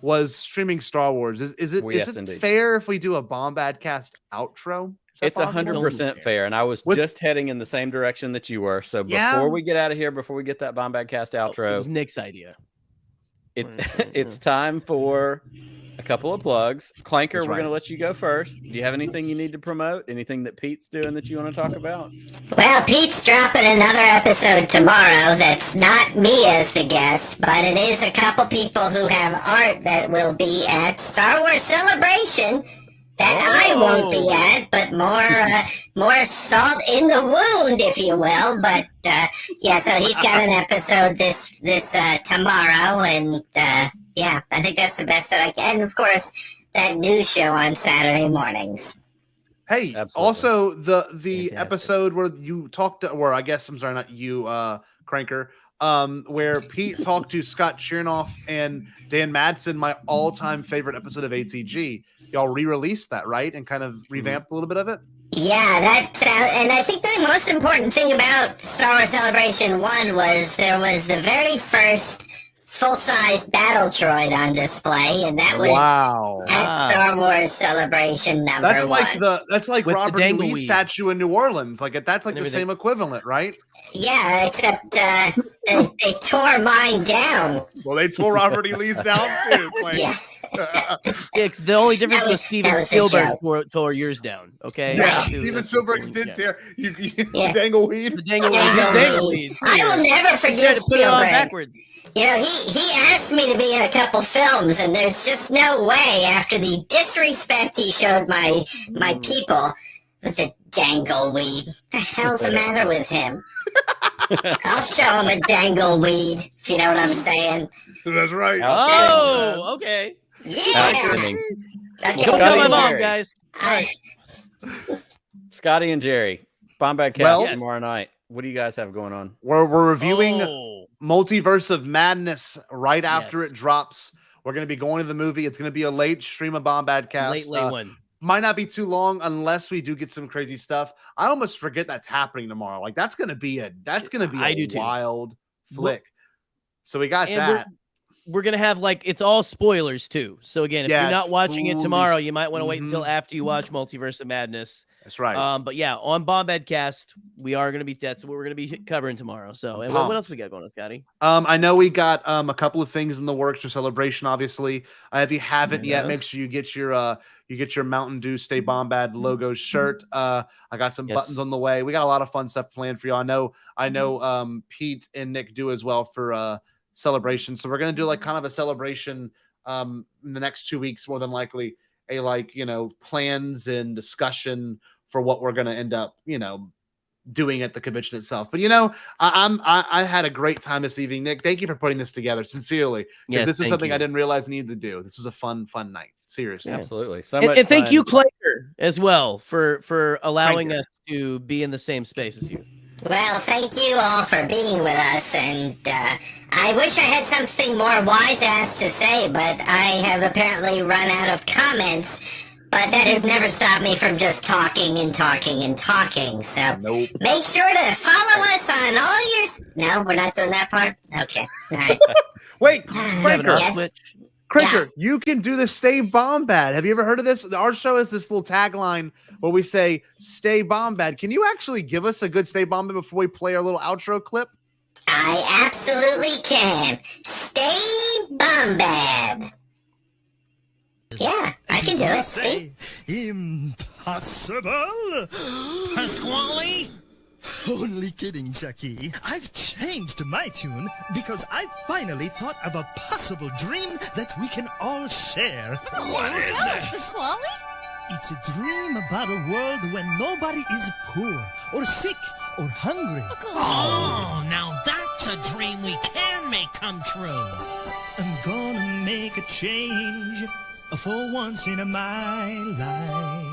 was streaming Star Wars. Is it fair if we do a Bombad cast outro? It's 100% fair, and I was just heading in the same direction that you were. So before we get out of here, before we get that Bombad cast outro, it was Nick's idea. It's time for a couple of plugs. Clanker, That's we're right. going to let you go first. Do you have anything you need to promote? Anything that Pete's doing that you want to talk about? Well, Pete's dropping another episode tomorrow that's not me as the guest, but it is a couple people who have art that will be at Star Wars Celebration that I won't be at, but more salt in the wound, if you will. But yeah, so he's got an episode this tomorrow, and yeah, I think that's the best that I can. And of course, that news show on Saturday mornings. Hey, Absolutely. also the Fantastic. episode where you talked, or I guess I'm sorry, not you, Cranker, where Pete talked to Scott Chernoff and Dan Madsen, my all-time favorite episode of ATG. Y'all re-released that, right? And kind of revamped a little bit of it? Yeah, and I think the most important thing about Star Wars Celebration 1 was there was the very first full-size battle droid on display, and that was Wow. at Star Wars Celebration number That's 1. like With the Robert E. dangle Lee weeds. statue in New Orleans. Like that's like And the everything. same equivalent, right? Yeah, except they tore mine down. Well, they tore Robert E. Lee's down too. Clank. Yeah. Yeah, 'cause the only difference That was was Steven a Spielberg joke. tore yours down. Okay, Yeah, Right. Steven Spielberg's did tear you Yeah. dangle weed. The dangle Dangle weed. weed. I will never You forget had to put it on Spielberg. backwards. You know, he asked me to be in a couple films, and there's just no way after the disrespect he showed my people with the dangle weed. What the hell's the matter with him? I'll show him a dangle weed, if you know what I'm saying. That's right. Oh, okay. Yeah. Outstanding. Okay, Don't tell my Scotty mom, Jerry. guys. Scotty and Jerry, Bombad Cast Well- tomorrow night. What do you guys have going on? We're reviewing Oh. Multiverse of Madness right after Yes. it drops. We're going to be going to the movie. It's going to be a late stream of Bombad Cast. Late one. Might not be too long unless we do get some crazy stuff. I almost forget that's happening tomorrow. Like that's going to be a I do too. wild flick. So we got And that. we're gonna have it's all spoilers too. So again, if Yeah, you're not watching it fully tomorrow, you might want to wait Mhm. until after you watch Multiverse of Madness. That's right. But yeah, on Bombad Cast, we are gonna be that's what we're gonna be covering tomorrow. So and what Pumped. else we got going on, Scotty? I know we got a couple of things in the works for Celebration. Obviously, if you haven't yet, make Yes. sure you get your Mountain Dew Stay Bombad logo shirt. I got some Yes. buttons on the way. We got a lot of fun stuff planned for you. I know. Pete and Nick do as well for Celebration. So we're gonna do kind of a celebration in the next 2 weeks, more than likely. Plans and discussion for what we're gonna end up doing at the convention itself. But I had a great time this evening. Nick, thank you for putting this together. Sincerely. Yes, This is thank something you. I didn't realize I needed to do. This was a fun night. Seriously. Absolutely. So And, much and thank fun. you, Claire, as well for allowing Thank you. us to be in the same space as you. Well, thank you all for being with us, and I wish I had something more wise-ass to say, but I have apparently run out of comments, but that has never stopped me from just talking and talking and talking, so Nope. make sure to follow us on all your... No, we're not doing that part? Okay, all right. Wait, You have an Cranker. off Yes. switch? Cranker, you can do the Stay Bombad. Have you ever heard of this? Our show has this little tagline where we say Stay Bombad. Can you actually give us a good Stay Bombad before we play our little outro clip? I absolutely can. Stay Bombad. Yeah, I can do it. See? Impossible? Pasquale? Only kidding, Jackie. I've changed my tune because I finally thought of a possible dream that we can all share. What is it? Pasquale? It's a dream about a world where nobody is poor or sick or hungry. Oh, now that's a dream we can make come true. I'm gonna make a change for once in my life.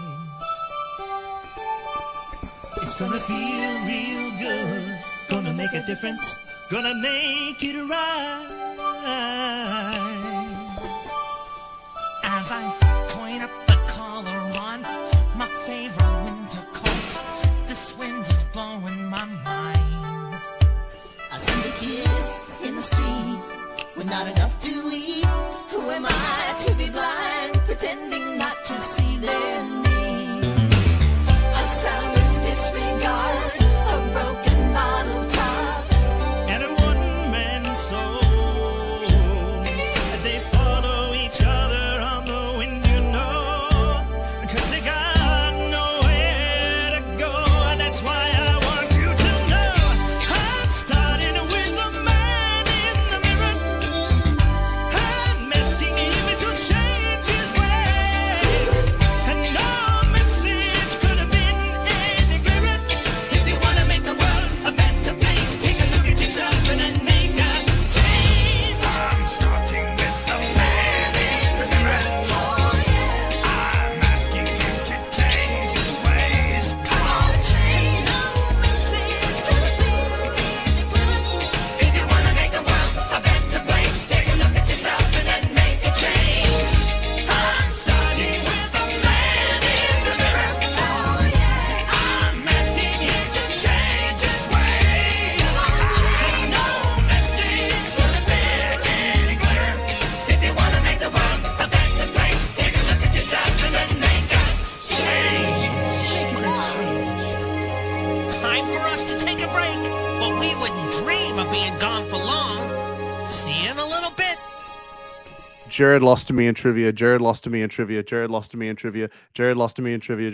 It's gonna feel real good. Gonna make a difference. Gonna make it right. As I point up the collar on my favorite winter coat, this wind is blowing my mind. I see the kids in the street with not enough to eat. Who am I to be blind, pretending not to see their need? A soundless disregard, a broken bottle top, And a one-man soul. They follow each other on the dream of being gone for long. See you in a little bit. Jared lost to me in trivia. Jared lost to me in trivia. Jared lost to me in trivia. Jared lost to me in trivia.